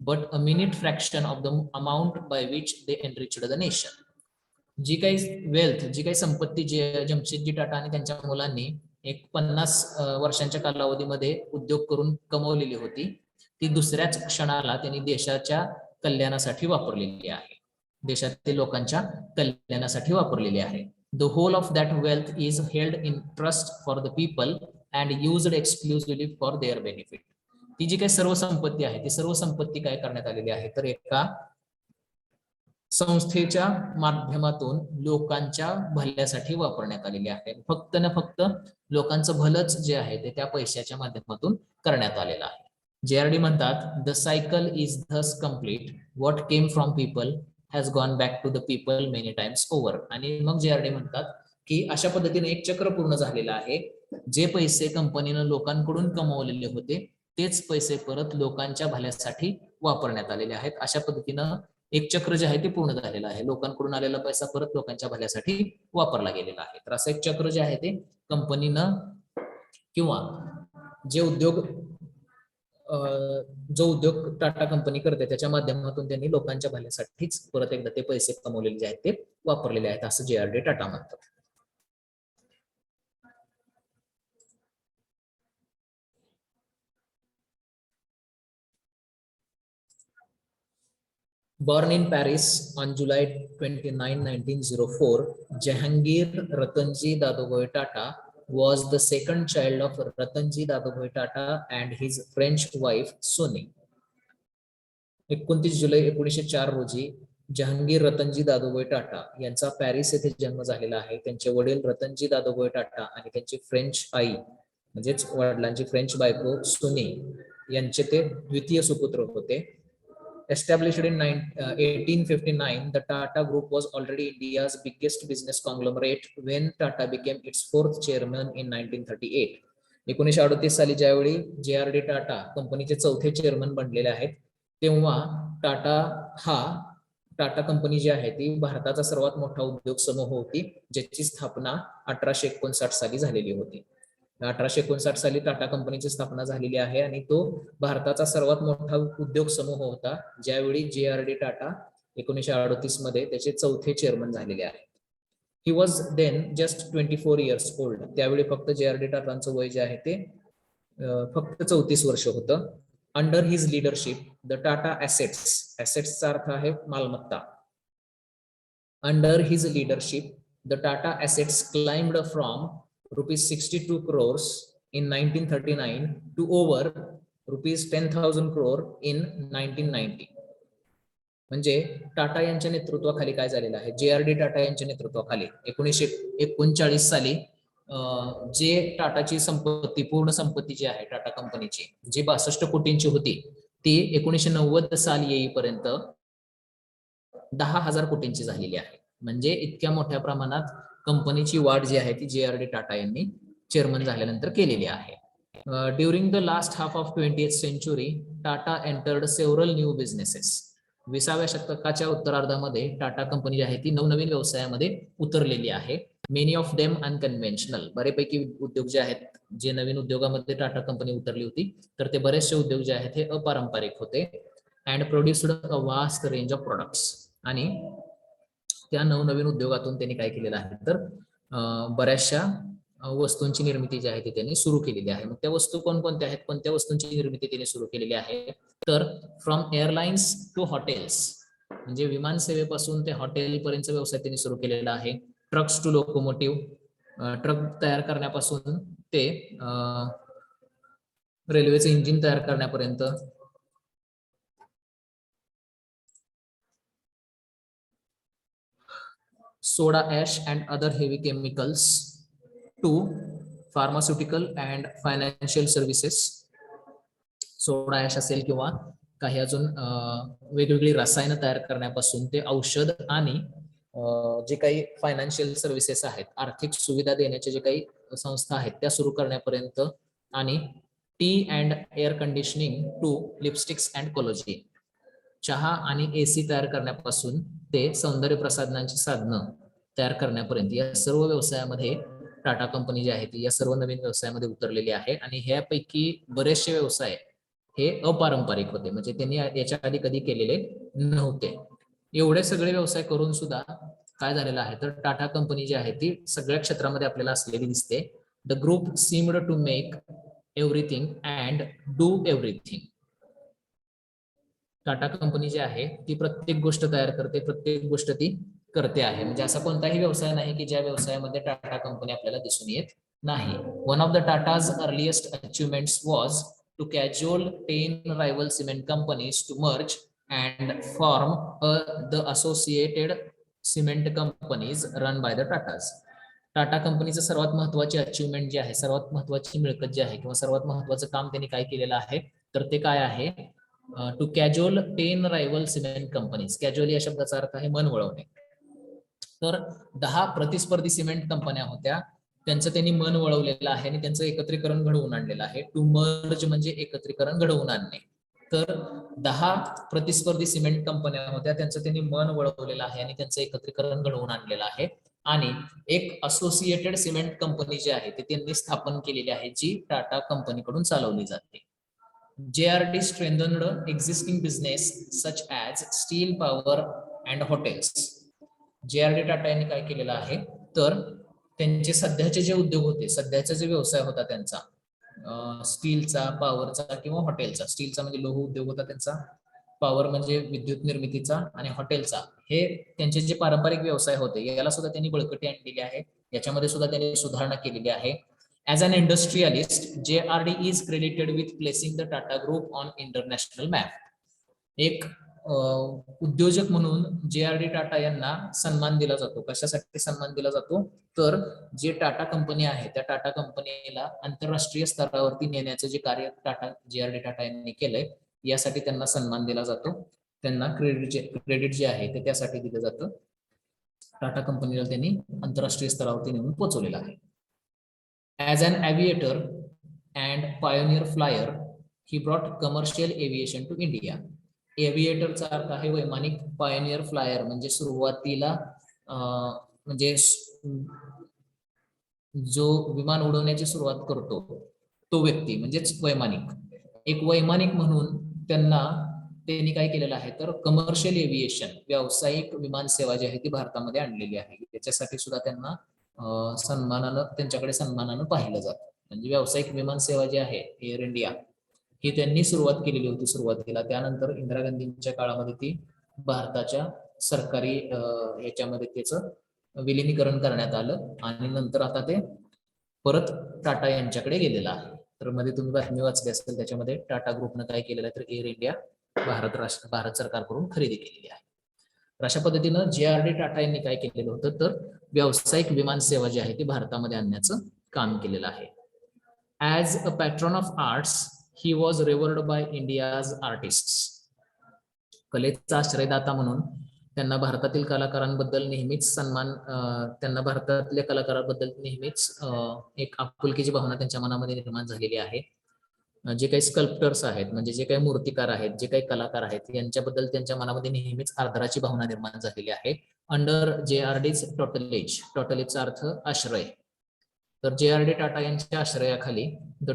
but a minute fraction of the amount by which they enriched the nation. जी काही वेल्थ, जी काही संपत्ती जमशेदजी टाटा आणि त्यांच्या मुलांनी एक 50 वर्षांच्या कालावधीमध्ये उद्योग करून कमवलेली होती ती दुसऱ्याच क्षणाला त्यांनी देशाच्या कल्याणासाठी वापरलेली आहे, देशातील लोकांच्या कल्याणासाठी वापरलेली आहे. The whole of that wealth is held in trust for the people and used exclusively for their benefit. ती जी काही सर्व संपत्ती आहे ती सर्व संपत्ती काय करण्यात आलेली आहे तर एका संस्थेच्या माध्यमातून लोकांच्या भल्यासाठी वापरण्यात आलेली आहे. फक्त ना फक्त लोकांचं भलंच जे आहे ते त्या पैशाच्या माध्यमातून करण्यात आलेलं आहे. JRD म्हणतात the cycle is thus complete, what came from people has gone back to the people many times over. आणि मग JRD म्हणतात की अशा पद्धतीने एक चक्र पूर्ण झालेलं आहे. जे पैसे कंपनीनं लोकांकडून कमवलेले होते तेच पैसे परत लोकांच्या भल्यासाठी वापरण्यात आलेले आहेत. अशा पद्धतीनं एक चक्र जे आहे ते पूर्ण झालेलं आहे. लोकांकडून आलेला पैसा परत लोकांच्या भल्यासाठी वापरला गेलेला आहे. तर असं एक चक्र जे आहे ते कंपनीनं किंवा जे उद्योग जो उद्योग टाटा कंपनी करते त्याच्या माध्यमातून त्यांनी लोकांच्या भल्यासाठीच परत एकदा ते पैसे कमवलेले जे आहेत ते वापरलेले आहेत असं JRD टाटा म्हणतात. Born in Paris on July 29, 1904, Jahangir Ratanji Dadabhai Tata was the second child of Ratanji Dadabhai Tata and his French wife Sonie. 29 जुलै 1904 रोजी जहांगीर रतनजी दादोबाई टाटा यांचा पॅरिस येथे जन्म झालेला आहे. त्यांचे वडील रतनजी दादोबाई टाटा आणि त्यांची फ्रेंच आई म्हणजेच वडिलांची फ्रेंच बायको सोनी यांचे ते द्वितीय सुपुत्र होते. Established in 1859, the Tata Group was already India's biggest business conglomerate when Tata became its fourth chairman in 1938. 1938 साली ज्यावेळी JRD टाटा कंपनीचे चौथे चेअरमन बनलेले आहेत तेव्हा टाटा कंपनी जी आहे ती भारताचा सर्वात मोठा उद्योग समूह होती, ज्याची स्थापना 1859 साली झालेली होती. 1859 साली टाटा कंपनीची स्थापना झालेली आहे आणि तो भारताचा सर्वात मोठा उद्योग समूह होता, ज्यावेळी JRD टाटा 1938 मध्ये त्याचे चौथे चेअरमन झालेले आहेत. He was then just 24 years old. त्यावेळी फक्त JRD टाटांचं वय जे आहे ते फक्त 34 वर्ष होतं. Under his leadership the Tata चा अर्थ आहे मालमत्ता. Under his leadership the Tata assets climbed from rupees 62 crores in 1939 to over rupees 10,000 crore in 1990. म्हणजे टाटा यांच्या नेतृत्वाखाली काय झालेलं आहे, JRD टाटा यांच्या नेतृत्वाखाली 1939 साली जे टाटाची संपत्ती पूर्ण संपत्ती जी आहे टाटा कंपनीची जी 62 कोटींची होती ती 1990 साल येईपर्यंत 10,000 कोटींची झालेली आहे. म्हणजे इतक्या मोठ्या प्रमाणात कंपनीची वाढ जी आहे ती JRD टाटा यांनी चेअरमन झाल्यानंतर केलेली आहे. During the last half of 20th century Tata entered several new businesses. 20व्या शतकाच्या उत्तरार्धामध्ये टाटा कंपनी जी आहे ती नवनवीन व्यवसायामध्ये उतरलेली आहे. Many of them unconventional. बरेपैकी उद्योग जे आहेत जे नवीन उद्योगामध्ये टाटा कंपनी उतरली होती तर ते बरेचसे उद्योग जे आहेत हे अपारंपरिक होते. And produced a vast range of products. आणि त्या नवनवीन उद्योगातून त्यांनी काय केलेलं आहे तर बऱ्याचशा वस्तूंची निर्मिती जी आहे ती त्यांनी सुरू केलेली आहे. मग त्या वस्तू कोणकोणत्या आहेत, कोणत्या वस्तूंची निर्मिती त्यांनी सुरू केलेली आहे तर फ्रॉम एअरलाइन्स टू हॉटेल्स, म्हणजे विमान सेवेपासून ते हॉटेल पर्यंत व्यवसाय त्यांनी सुरू केलेला आहे. ट्रक्स टू लोकोमोटिव्ह, ट्रक तयार करण्यापासून ते रेल्वेचे इंजिन तयार करण्यापर्यंत. soda ash and other heavy chemicals to pharmaceutical and financial services. Soda ash असेल किंवा काही अजून वेगवेगळी रसायनं तयार करण्यापासून ते औषध आणि जे काही फायनान्शियल सर्व्हिसेस आहेत, आर्थिक सुविधा देण्याचे जे काही संस्था आहेत त्या सुरू करण्यापर्यंत. आणि tea and air conditioning to lipsticks and cologne, चहा आणि AC तयार करण्यापासून ते सौंदर्य प्रसाधनांची साधनं तयार करण्यापर्यंत या सर्व व्यवसायामध्ये टाटा कंपनी जी आहे ती या सर्व नवीन व्यवसायामध्ये उतरलेली आहे. आणि ह्यापैकी बरेचसे व्यवसाय हे अपारंपरिक होते, म्हणजे त्यांनी याच्या आधी कधी केलेले नव्हते. एवढे सगळे व्यवसाय करून सुद्धा काय झालेलं आहे तर टाटा कंपनी जी आहे ती सगळ्या क्षेत्रामध्ये आपल्याला असलेली दिसते. The group seemed to make everything and do everything. Tata company जी आहे ती प्रत्येक गोष्ट तयार करते, प्रत्येक गोष्ट ती करते आहे. म्हणजे असा कोणताही व्यवसाय नाही की ज्या व्यवसायामध्ये टाटा कंपनी आपल्याला दिसून येत नाही. One of the Tatas earliest achievements was to casual 10 rival cement companies to merge and form the associated cement companies run by the Tatas. Tata कंपनीचं सर्वात महत्वाची अचिव्हमेंट जी आहे, सर्वात महत्वाची मिळकत जी आहे किंवा सर्वात महत्वाचं काम त्यांनी काय केलेलं आहे, तर ते काय आहे, to casual 10 rival cement companies. Casual या शब्दाचा अर्थ आहे मन वळवणे. तर 10 प्रतिस्पर्धी सिमेंट कंपन्या होत्या, त्यांचं त्यांनी मन वळवलेलं आहे आणि त्यांचं एकत्रीकरण घडवून आणलेलं आहे. टू मर्ज म्हणजे एकत्रीकरण घडवून आणणे. तर 10 प्रतिस्पर्धी सिमेंट कंपन्या होत्या, त्यांचं त्यांनी मन वळवलेलं आहे आणि त्यांचं एकत्रीकरण घडवून आणलेलं आहे. आणि एक असोसिएटेड सिमेंट कंपनी जी आहे ती त्यांनी स्थापन केलेली आहे, जी टाटा कंपनीकडून चालवली जाते. JRD strengthened existing business such as steel, power and hotels. JRD Tata यांनी काय केलेलं आहे, तर त्यांचे सध्याचे जे उद्योग होते, सध्याचा जे व्यवसाय होता त्यांचा, स्टीलचा, पॉवरचा किंवा हॉटेलचा. स्टीलचा म्हणजे लोह उद्योग होता त्यांचा, पॉवर म्हणजे विद्युत निर्मितीचा आणि हॉटेलचा, हे त्यांचे जे पारंपरिक व्यवसाय होते याला सुद्धा त्यांनी बळकटी आणलेली आहे. याच्यामध्ये सुद्धा त्यांनी सुधारणा केलेली आहे. As an industrialist, JRD is credited with placing the Tata Group on international map. एक उद्योजक म्हणून JRD टाटा यांना सन्मान दिला जातो. कशासाठी सन्मान दिला जातो, तर जे टाटा कंपनी आहे त्या टाटा कंपनीला आंतरराष्ट्रीय स्तरावरती नेण्याचं जे कार्य JRD टाटा यांनी केलंय, यासाठी त्यांना सन्मान दिला जातो. त्यांना क्रेडिट जे आहे ते त्यासाठी दिलं जातं. टाटा कंपनीला त्यांनी आंतरराष्ट्रीय स्तरावरती नेऊन पोहोचवलेलं आहे. As an aviator and pioneer flyer, he brought commercial aviation to India. एव्हिएटरचा अर्थ आहे वैमानिक, पायोनियर फ्लायर म्हणजे सुरुवातीला म्हणजे जो विमान उडवण्याची सुरुवात करतो तो व्यक्ती म्हणजेच वैमानिक. एक वैमानिक म्हणून त्यांनी काय केलेलं आहे, तर कमर्शियल एव्हिएशन, व्यावसायिक विमान सेवा जी आहे ती भारतामध्ये आणलेली आहे. त्याच्यासाठी सुद्धा त्यांना सन्मानानं, त्यांच्याकडे सन्मानानं पाहिलं जातं. म्हणजे व्यावसायिक विमान सेवा जी आहे एअर इंडिया, ही त्यांनी सुरुवात केलेली होती सुरुवातीला. त्यानंतर इंदिरा गांधींच्या काळामध्ये ती भारताच्या सरकारी याच्यामध्ये त्याचं विलिनीकरण करण्यात आलं आणि नंतर आता ते परत टाटा यांच्याकडे गेलेलं आहे. तर मध्ये तुम्ही बातमी वाचली असेल, त्याच्यामध्ये टाटा ग्रुपनं काय केलेलं आहे, तर एअर इंडिया भारत सरकारकडून खरेदी केलेली आहे. तर अशा पद्धतीनं JRD टाटा यांनी काय केलेलं होतं, तर व्यावसायिक विमान सेवा जी आहे ती भारतामध्ये आणण्याचं काम केलेलं आहे. As a patron of arts, he was revered by India's artists. कलेचा आश्रयदाता म्हणून त्यांना भारतातील कलाकारांबद्दल नेहमीच सन्मान, त्यांना भारतातल्या कलाकारांबद्दल नेहमीच एक आपुलकीची भावना त्यांच्या मनामध्ये निर्माण झालेली आहे. जे काही स्कल्प्टर्स आहेत, म्हणजे जे काही मूर्तिकार आहेत, जे काही कलाकार आहेत, यांच्याबद्दल त्यांच्या मनामध्ये नेहमीच आदराची भावना निर्माण झालेली आहे. अंडर JRD's टोटलेज, टोटलेजचा अर्थ आश्रय. तर JRD टाटा यांच्या आश्रयाखाली the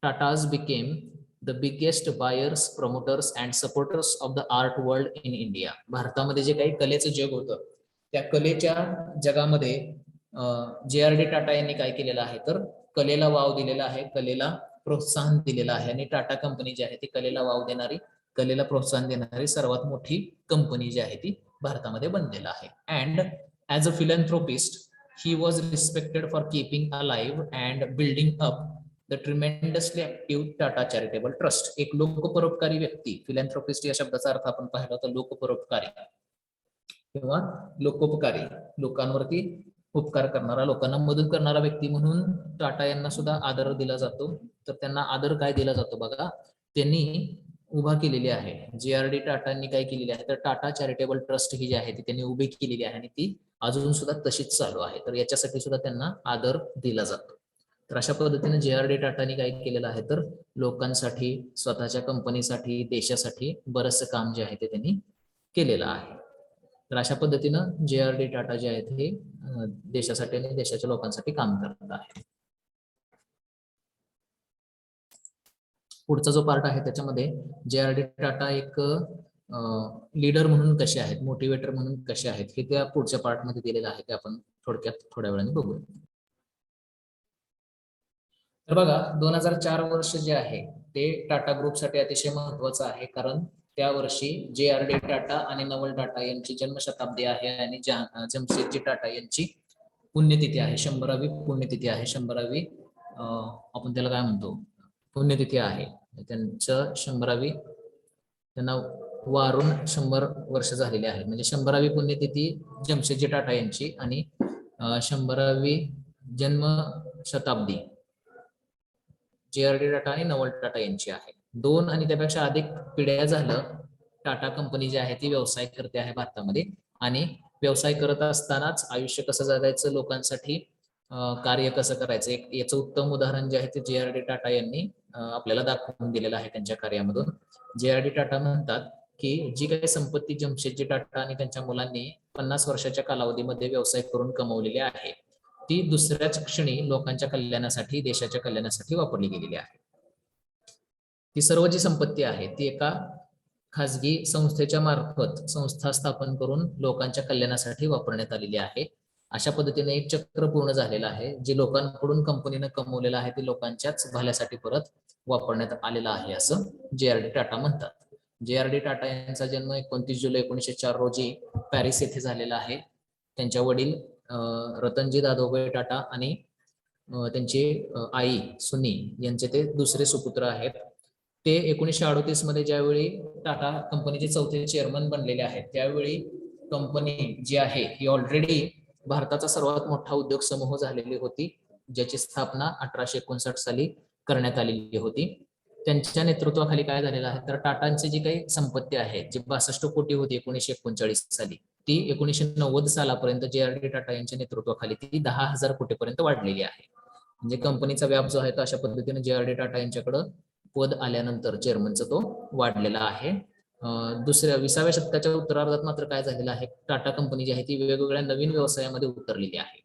Tatas became the biggest buyers, promoters and supporters of the art world in India. भारतामध्ये जे काही कलेचं जग होतं, त्या कलेच्या जगामध्ये JRD टाटा यांनी काय केलेलं आहे, तर कलेला वाव दिलेला आहे, कलेला प्रोत्साहन दिलेलं आहे. आणि टाटा कंपनी जी आहे ती कलेला वाव देणारी, कलेला प्रोत्साहन देणारी सर्वात मोठी कंपनी जी आहे ती भारतामध्ये बनलेला आहे. And as a philanthropist, he was respected for keeping alive and building up the tremendously active Tata Charitable Trust. एक लोकपरोपकारी व्यक्ती, फिलॅन्थ्रोपिस्ट या शब्दाचा अर्थ आपण पाहिला तर लोकपरोपकारी किंवा लोकोपकारी, लोकांवरती उपकार करणारा, लोकांना मदत करणारा व्यक्ती म्हणून टाटा यांना सुद्धा आदर दिला जातो. तर त्यांना आदर काय दिला जातो बघा, त्यांनी उभा केलेली आहे. JRD टाटांनी काय केलेली आहे, तर टाटा चॅरिटेबल ट्रस्ट ही जी आहे ती त्यांनी उभी केलेली आहे आणि ती अजून सुद्धा तशीच चालू आहे. तर याच्यासाठी सुद्धा त्यांना आदर दिला जातो. तर अशा पद्धतीने JRD टाटांनी काय केलेलं आहे, तर लोकांसाठी, स्वतःच्या कंपनीसाठी, देशासाठी बरंचसं काम जे आहे ते त्यांनी केलेलं आहे. तर अशा पद्धतीनं JRD टाटा जे आहेत हे देशासाठी आणि देशाच्या लोकांसाठी काम करत आहे. पुढचा जो पार्ट आहे त्याच्यामध्ये JRD टाटा एक लीडर म्हणून कसे आहेत, मोटिवेटर म्हणून कसे आहेत, हे त्या पुढच्या पार्ट मध्ये दिलेलं आहे, ते आपण थोडक्यात थोड्या वेळाने बघू. तर बघा, 2004 वर्ष जे आहे ते टाटा ग्रुपसाठी अतिशय महत्वाचं आहे, कारण त्या वर्षी JRD टाटा आणि नवल टाटा यांची जन्मशताब्दी आहे आणि जमशेदजी टाटा यांची पुण्यतिथी आहे, 100वी पुण्यतिथी आहे. 100वी आपण त्याला काय म्हणतो, पुण्यतिथी आहे. त्यांचं 100वी त्यांना वारून 100 वर्ष झालेली आहेत. म्हणजे 100वी पुण्यतिथी जमशेदजी टाटा यांची आणि 100वी जन्म शताब्दी जे.आर.डी. टाटा आणि नवल टाटा यांची आहे. 2 आणि त्यापेक्षा अधिक पिढ्या झालं टाटा कंपनी जी आहे ती व्यवसाय करते आहे भारतामध्ये. आणि व्यवसाय करत असतानाच आयुष्य कसं जगायचं, लोकांसाठी कार्य कसं करायचं, एक याचं उत्तम उदाहरण जे आहे ते जे.आर.डी. टाटा यांनी आपल्याला दाखवून दिलेलं आहे त्यांच्या कार्यामधून. जे.आर.डी. टाटा म्हणतात की जी काही संपत्ती जमशेदजी टाटा आणि त्यांच्या मुलांनी 50 वर्षाच्या कालावधीमध्ये व्यवसाय करून कमवलेली आहे, ती दुसऱ्याच क्षणी लोकांच्या कल्याणासाठी, देशाच्या कल्याणासाठी वापरली गेलेली आहे. ती सर्व जी संपत्ती आहे ती एका खाजगी संस्थेच्या मार्फत संस्था स्थापन करून लोकांच्या कल्याणासाठी वापरण्यात आलेली आहे. अशा पद्धतीने एक चक्र पूर्ण झालेलं आहे. जे लोकांकडून कंपनीनं कमवलेलं आहे ते लोकांच्याच भल्यासाठी परत वापरण्यात आलेलं आहे, असं जे.आर.डी. टाटा म्हणतात. जे.आर.डी. टाटा यांचा जन्म 29 जुलै 1904 रोजी पॅरिस येथे झालेला आहे. त्यांच्या वडील रतनजी दादोबाई टाटा आणि त्यांची आई सुनी यांचे ते दुसरे सुपुत्र आहेत. ते 1938 मध्ये ज्यावेळी टाटा कंपनीचे चौथे चेअरमन बनलेले आहेत, त्यावेळी कंपनी जी आहे ही ऑलरेडी भारताचा सर्वात मोठा उद्योग समूह झालेली होती, ज्याची स्थापना 1859 साली करण्यात आलेली होती. त्यांच्या नेतृत्वाखाली काय झालेलं आहे तर टाटांची जी काही संपत्ती आहे, जी 62 कोटी होती 1939 साली, ती 1990 सालापर्यंत जे.आर.डी. टाटा यांच्या नेतृत्वाखाली ती 10,000 कोटीपर्यंत वाढलेली आहे. म्हणजे कंपनीचा व्याप जो आहे तो अशा पद्धतीने जे.आर.डी. टाटा यांच्याकडे पद आल्यानंतर चेअरमनचा तो वाढलेला आहे. दुसऱ्या 20व्या शतकाच्या उत्तरार्धात मात्र काय झालेलं आहे, टाटा कंपनी जी आहे ती वेगवेगळ्या नवीन व्यवसायामध्ये उतरलेली आहे.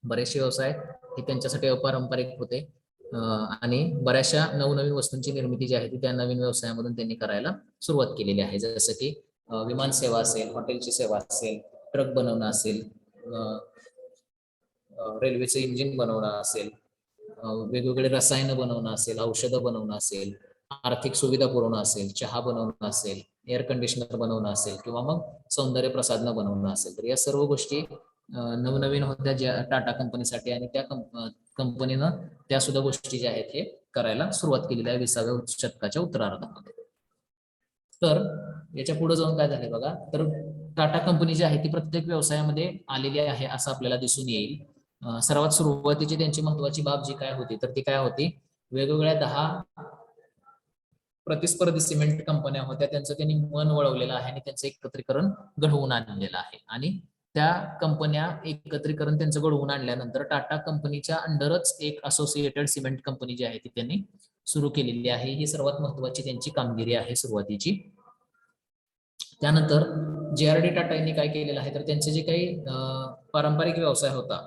बरेचसे व्यवसाय हे त्यांच्यासाठी अपारंपरिक होते आणि बऱ्याचशा नवनवीन वस्तूंची निर्मिती जी आहे ती त्या नवीन व्यवसायामधून त्यांनी करायला सुरुवात केलेली आहे. जसं की विमान सेवा असेल, हॉटेलची सेवा असेल, ट्रक बनवणं असेल, रेल्वेचं इंजिन बनवणं असेल, वेगवेगळे रसायनं बनवणं असेल, औषधं बनवणं असेल, आर्थिक सुविधा पुरवणं असेल, चहा बनवणं असेल, एअर कंडिशनर बनवणं असेल किंवा मग सौंदर्य प्रसाधनं बनवणं असेल, तर या सर्व गोष्टी नवनवीन होत्या ज्या टाटा कंपनीसाठी आणि त्या कंपनीनं त्या सुद्धा गोष्टी ज्या आहेत हे करायला सुरुवात केलेली आहे 20व्या शतकाच्या उत्तरार्धामध्ये. तर याच्या पुढे जाऊन काय झालंय बघा, तर टाटा कंपनी जी आहे ती प्रत्येक व्यवसायामध्ये आलेली आहे असं आपल्याला दिसून येईल. सर्वात सुरुवातीची त्यांची महत्वाची बाब जी काय होती तर ती काय होती, वेगवेगळ्या 10 प्रतिस्पर्धी सिमेंट कंपन्या होत्या, त्यांचं त्यांनी मन वळवलेलं आहे आणि त्यांचं एकत्रीकरण घडवून आणलेलं आहे. आणि त्या कंपन्या एकत्रीकरण त्यांचं घडवून आणल्यानंतर टाटा कंपनीच्या अंडरच एक असोसिएटेड सिमेंट कंपनी जी आहे ती त्यांनी सुरू केलेली आहे. ही सर्वात महत्वाची त्यांची कामगिरी आहे सुरुवातीची. त्यानंतर जे.आर.डी. टाटा यांनी काय केलेलं आहे तर त्यांचे जे काही पारंपरिक व्यवसाय होता,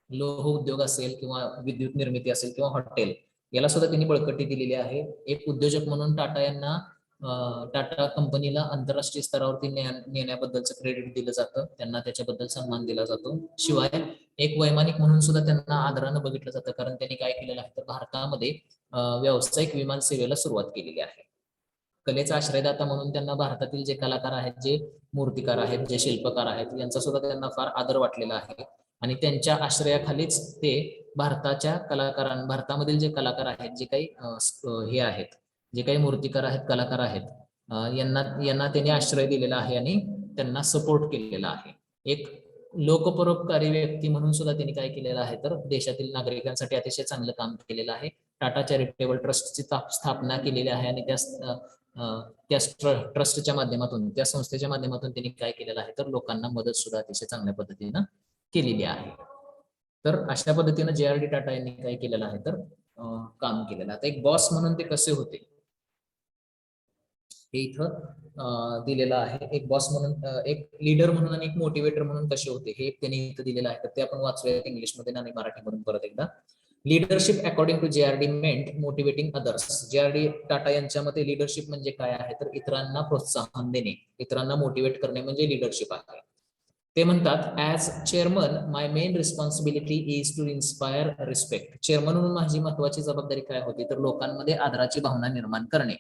लोह उद्योग असेल किंवा विद्युत निर्मिती असेल किंवा हॉटेल, याला सुद्धा त्यांनी बळकटी दिलेली आहे. एक उद्योजक म्हणून टाटा यांना टाटा कंपनीला आंतरराष्ट्रीय स्तरावरती नेण्याबद्दलचं क्रेडिट दिलं जातं, त्यांना त्याच्याबद्दल सन्मान दिला जातो. शिवाय एक वैमानिक म्हणून सुद्धा त्यांना आदरानं बघितलं जातं, कारण त्यांनी काय केलेलं आहे तर भारतामध्ये व्यावसायिक विमान सेवेला सुरुवात केलेली आहे. कलेचा आश्रयदाता म्हणून त्यांना भारतातील जे कलाकार आहेत, जे मूर्तिकार आहेत, जे शिल्पकार आहेत, यांचा सुद्धा त्यांना फार आदर वाटलेला आहे. आणि त्यांच्या आश्रयाखालीच ते भारतामधील जे कलाकार आहेत, जे काही हे आहेत, जे काही मूर्तिकार आहेत, कलाकार आहेत, यांना त्यांनी आश्रय दिलेला आहे आणि त्यांना सपोर्ट केलेला आहे. एक लोकपरोपकारी व्यक्ती म्हणून सुद्धा त्यांनी काय केलेलं आहे तर देशातील नागरिकांसाठी अतिशय चांगलं काम केलेलं आहे. टाटा चॅरिटेबल ट्रस्टची स्थापना केलेली आहे आणि त्या ट्रस्टच्या माध्यमातून, त्या संस्थेच्या माध्यमातून त्यांनी काय केलेलं आहे तर लोकांना मदत सुद्धा अतिशय चांगल्या पद्धतीनं केलेली आहे. तर अशा पद्धतीनं जे.आर.डी. टाटा यांनी काय केलेलं आहे तर काम केलेलं. आता एक बॉस म्हणून ते कसे होते हे इथं दिलेलं आहे. एक बॉस म्हणून, एक लीडर म्हणून आणि एक मोटिवेटर म्हणून कसे होते हे त्यांनी इथं दिलेलं आहे. तर ते आपण वाचूया इंग्लिशमध्ये आणि मराठीमधून परत एकदा. Leadership according to JRD. Meant motivating others. JRD. Tata यांच्या मते लीडरशिप म्हणजे काय आहे तर इतरांना प्रोत्साहन देणे, इतरांना मोटिवेट करणे म्हणजे लीडरशिप आहे. ते म्हणतात, as chairman my main responsibility is to inspire respect. Chairman म्हणून माझी महत्वाची जबाबदारी काय होती तर लोकांमध्ये आदराची भावना निर्माण करणे,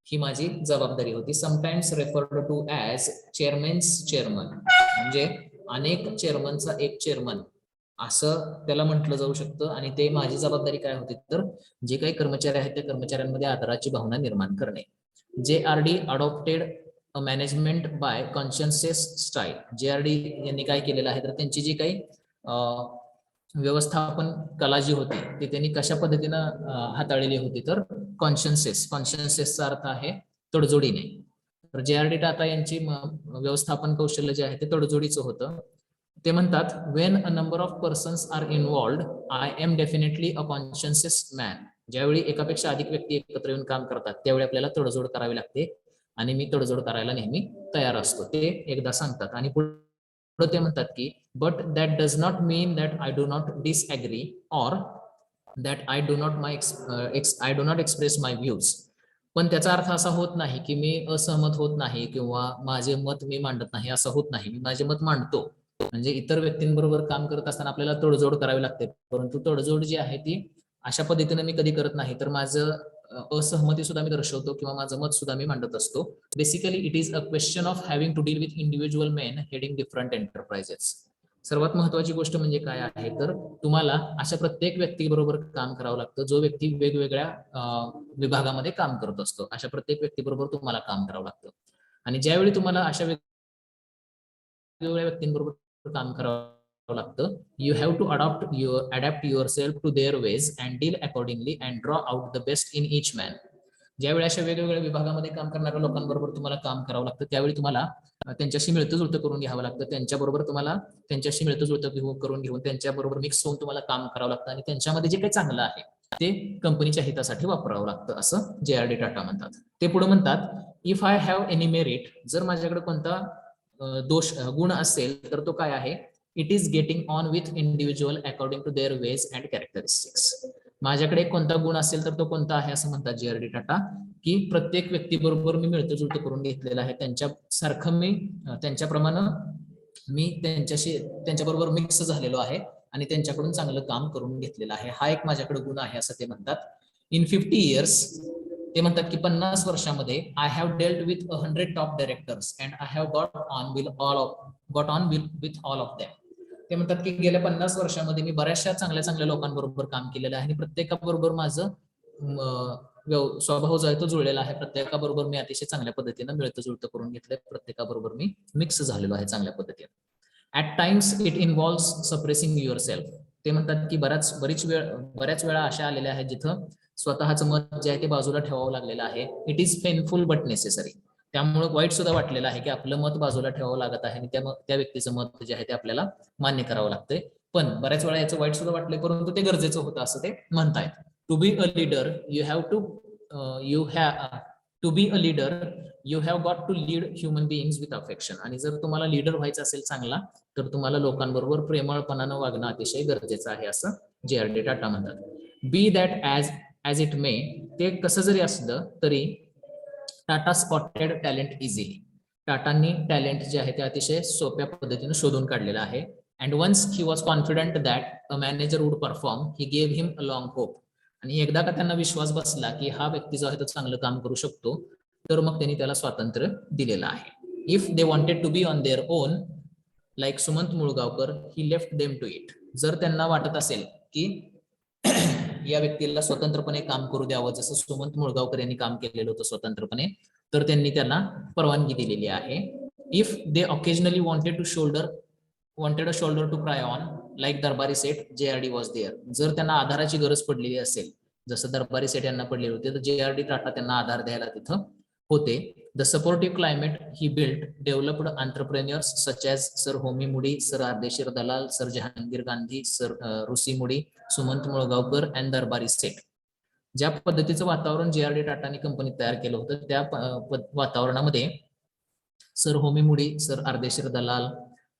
ही माझी जबाबदारी होती. Sometimes referred to as chairman's chairman, म्हणजे अनेक चेअरमनचा एक चेअरमन असं त्याला म्हटलं जाऊ शकतं. आणि ते माझी जबाबदारी काय होती तर जे काही कर्मचारी आहेत त्या कर्मचाऱ्यांमध्ये आदराची भावना निर्माण करणे. JRD adopted a management by conscientious style. JRD यांनी काय केलेलं आहे तर त्यांची जी काही व्यवस्थापन कला जी होती ती त्यांनी कशा पद्धतीनं हाताळलेली होती तर कॉन्शियन्सेसचा अर्थ आहे तडजोडीने. तर JRD टाटा यांची व्यवस्थापन कौशल्य जे आहे ते तडजोडीचं होतं. ते म्हणतात when a number of persons are involved I am definitely a conscientious man. ज्यावेळी एकापेक्षा अधिक व्यक्ती एकत्र येऊन काम करतात त्यावेळी आपल्याला तडजोड करावी लागते आणि मी तडजोड करायला नेहमी तयार असतो, ते एकदा सांगतात. आणि पुढे ते म्हणतात की but that does not mean that I do not disagree or that I do not express my views. पण त्याचा अर्थ असा होत नाही की मी असहमत होत नाही किंवा माझे मत मी मांडत नाही, असं होत नाही. मी माझे मत मांडतो. म्हणजे इतर व्यक्तींबरोबर काम करत असताना आपल्याला तडजोड करावी लागते, परंतु तडजोड जी आहे ती अशा पद्धतीने मी कधी करत नाही, तर माझं असहमती सुद्धा मी दर्शवतो किंवा माझं मत सुद्धा मी मांडत असतो. Basically it is a question of having to deal with individual men heading different enterprises. सर्वात महत्वाची गोष्ट म्हणजे काय आहे तर तुम्हाला अशा प्रत्येक व्यक्तीबरोबर काम करावं लागतं जो व्यक्ती वेगवेगळ्या विभागामध्ये काम करत असतो. अशा प्रत्येक व्यक्तीबरोबर तुम्हाला काम करावं लागतं. आणि ज्यावेळी तुम्हाला अशा वेगवेगळ्या व्यक्तींबरोबर काम करावं लागतं, you have to adapt yourself to their ways and deal accordingly and draw out the best in each man. ज्यावेळी अशा वेगवेगळ्या विभागामध्ये काम करणाऱ्या लोकांबरोबर तुम्हाला काम करावं लागतं त्यावेळी तुम्हाला त्यांच्याशी मिळतं जुळतं करून घ्यावं लागतं. त्यांच्याबरोबर तुम्हाला त्यांच्याशी मिळतं जुळतं करून घेऊन त्यांच्याबरोबर मिक्स होऊन तुम्हाला काम करावं लागतं आणि त्यांच्यामध्ये जे काही चांगलं आहे ते कंपनीच्या हितासाठी वापरावं लागतं, असं JRD टाटा म्हणतात. ते पुढे म्हणतात if I have any merit, जर माझ्याकडे कोणता गुण असेल तर तो काय आहे, it is getting on with individual according to their ways and characteristics. माझ्याकडे कोणता गुण असेल तर तो कोणता आहे असं म्हणतात JRD टाटा की प्रत्येक व्यक्तीबरोबर मी मिळतं जुळतं करून घेतलेलं आहे, त्यांच्यासारखं मी त्यांच्याप्रमाणे मी त्यांच्याबरोबर मिक्स झालेलो आहे आणि त्यांच्याकडून चांगलं काम करून घेतलेलं आहे. हा एक माझ्याकडे गुण आहे असं ते म्हणतात. इन 50 इयर्स, ते म्हणतात की 50 वर्षामध्ये I have dealt with 100 top directors and I have got on with all of them. ते म्हणतात की गेल्या 50 वर्षामध्ये मी बऱ्याचशा चांगल्या लोकांबरोबर काम केलेलं आहे आणि प्रत्येकाबरोबर माझं स्वभाव जो आहे तो जुळलेला आहे. प्रत्येकाबरोबर मी अतिशय चांगल्या पद्धतीनं मिळतं जुळतं करून घेतलंय, प्रत्येकाबरोबर मी मिक्स झालेलो आहे चांगल्या पद्धतीने. At times it involves suppressing your self. ते म्हणतात की बऱ्याच वेळा अशा आलेल्या आहेत जिथं स्वतःचं मत जे आहे ते बाजूला ठेवावं लागलेलं आहे. It is painful but necessary. त्यामुळे वाईट सुद्धा वाटलेलं आहे की आपलं मत बाजूला ठेवावं लागत आहे आणि त्या व्यक्तीचं मत जे आहे ते आपल्याला मान्य करावं लागतंय. पण बऱ्याच वेळा याचं वाईट सुद्धा वाटलंय, परंतु ते गरजेचं होतं असं ते म्हणतायत. To be a leader you have got to lead human beings with affection. आणि जर तुम्हाला लीडर व्हायचं असेल चांगला तर तुम्हाला लोकांबरोबर प्रेमळपणानं वागणं अतिशय गरजेचं आहे असं JRD टाटा म्हणतात. Be that as it may, ते कसं जरी असलं तरी टाटा स्पॉटेड टॅलेंट इझिली. टाटांनी टॅलेंट जे आहे ते अतिशय सोप्या पद्धतीने शोधून काढलेलं आहे. And once he was confident that a manager would perform he gave him a long hope. आणि एकदा का त्यांना विश्वास बसला की हा व्यक्ती जो आहे तो चांगलं काम करू शकतो तर मग त्यांनी त्याला स्वातंत्र्य दिलेलं आहे. If they wanted to be on their own like Sumant Mulgaokar he left them to it. जर त्यांना वाटत असेल की या व्यक्तीला स्वतंत्रपणे काम करू द्यावं जसं सुमंत मुळगावकर यांनी काम केलेलं होतं स्वतंत्रपणे, तर त्यांनी त्यांना परवानगी दिलेली आहे. If they occasionally wanted a shoulder to cry on like Darbari Seth JRD was there. जर त्यांना आधाराची गरज पडलेली असेल जसं दरबारी सेठ यांना पडलेले होते तर JRD टाटा त्यांना आधार द्यायला तिथं होते. The supportive climate he built developed entrepreneurs such as sir Homi Mody, sir Ardeshir Dalal, sir Jehangir Gandhi, sir Russi Mody, Sumant Mulgaonkar and दरबारी सेठ. ज्या पद्धतीचं वातावरण JRD टाटानी कंपनीत तयार केलं होतं त्या वातावरणामध्ये sir Homi Mody, sir Ardeshir Dalal,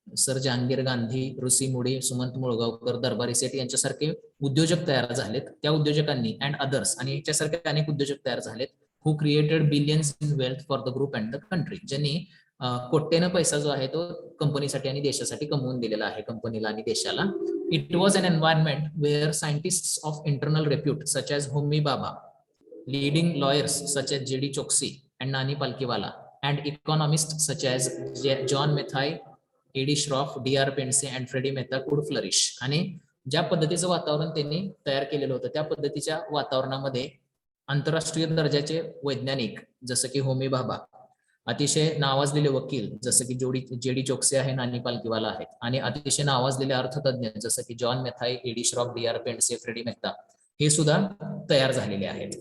sir Jehangir Gandhi, ऋषी मुडी, सुमंत मुळगावकर, दरबारी सेठ यांच्यासारखे उद्योजक तयार झालेत. त्या उद्योजकांनी अँड अदर्स आणि याच्यासारखे अनेक उद्योजक तयार झालेत who created billions in wealth for the group and the country. ज्यांनी कोट्यानं पैसा जो आहे तो कंपनीसाठी आणि देशासाठी कमवून दिलेला आहे कंपनीला आणि देशाला. It was an environment where scientists of internal repute such as Homi Bhabha, leading lawyers such as J.D. Choksi and Nani Palkiwala, and economists such as John Mathai, E.D. Shroff, D.R. Pendse and Freddie Mehta could flourish. आणि ज्या पद्धतीचं वातावरण त्यांनी तयार केलेलं होतं त्या पद्धतीच्या वातावरणामध्ये आंतरराष्ट्रीय दर्जाचे वैज्ञानिक जसं की होमी भाभा, अतिशय नावाजलेले वकील जसं की जेडी चोक्सी आहे, नानी पालकीवाला आहेत, आणि अतिशय नावाजलेले अर्थतज्ञ जसं की John Mathai, AD Shroff, D R Pendse, Freddie Mehta हे सुद्धा तयार झालेले आहेत.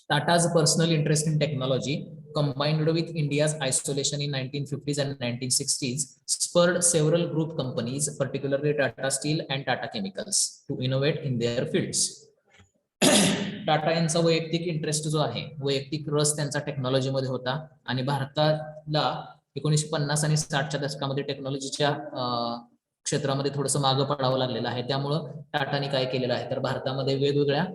Tatas personal interest in technology combined with India's isolation in 1950s and 1960s spurred several group companies, particularly Tata Steel and Tata Chemicals, to innovate in their fields. Tata यांचा वैयक्तिक इंटरेस्ट जो आहे, वैयक्तिक रस त्यांचा टेक्नॉलॉजीमध्ये होता आणि भारताला 1950 आणि 60च्या दशकामध्ये टेक्नॉलॉजीच्या क्षेत्रामध्ये थोडंसं मागं पडावं लागलेलं आहे. त्यामुळं टाटाने काय केलेलं आहे तर भारतामध्ये वेगवेगळ्या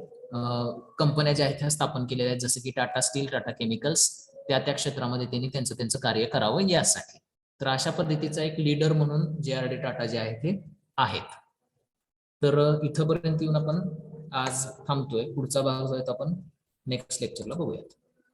कंपन्या ज्या आहेत त्या स्थापन केलेल्या आहेत, जसं की टाटा स्टील, टाटा केमिकल्स, त्या क्षेत्रामध्ये त्यांनी त्यांचं कार्य करावं यासाठी. तर अशा पद्धतीचा एक लीडर म्हणून JRD टाटा जे आहे ते आहेत. तर इथपर्यंत येऊन आपण आज थांबतोय. पुढचा भाग जो आहे तो आपण नेक्स्ट लेक्चरला बघूयात.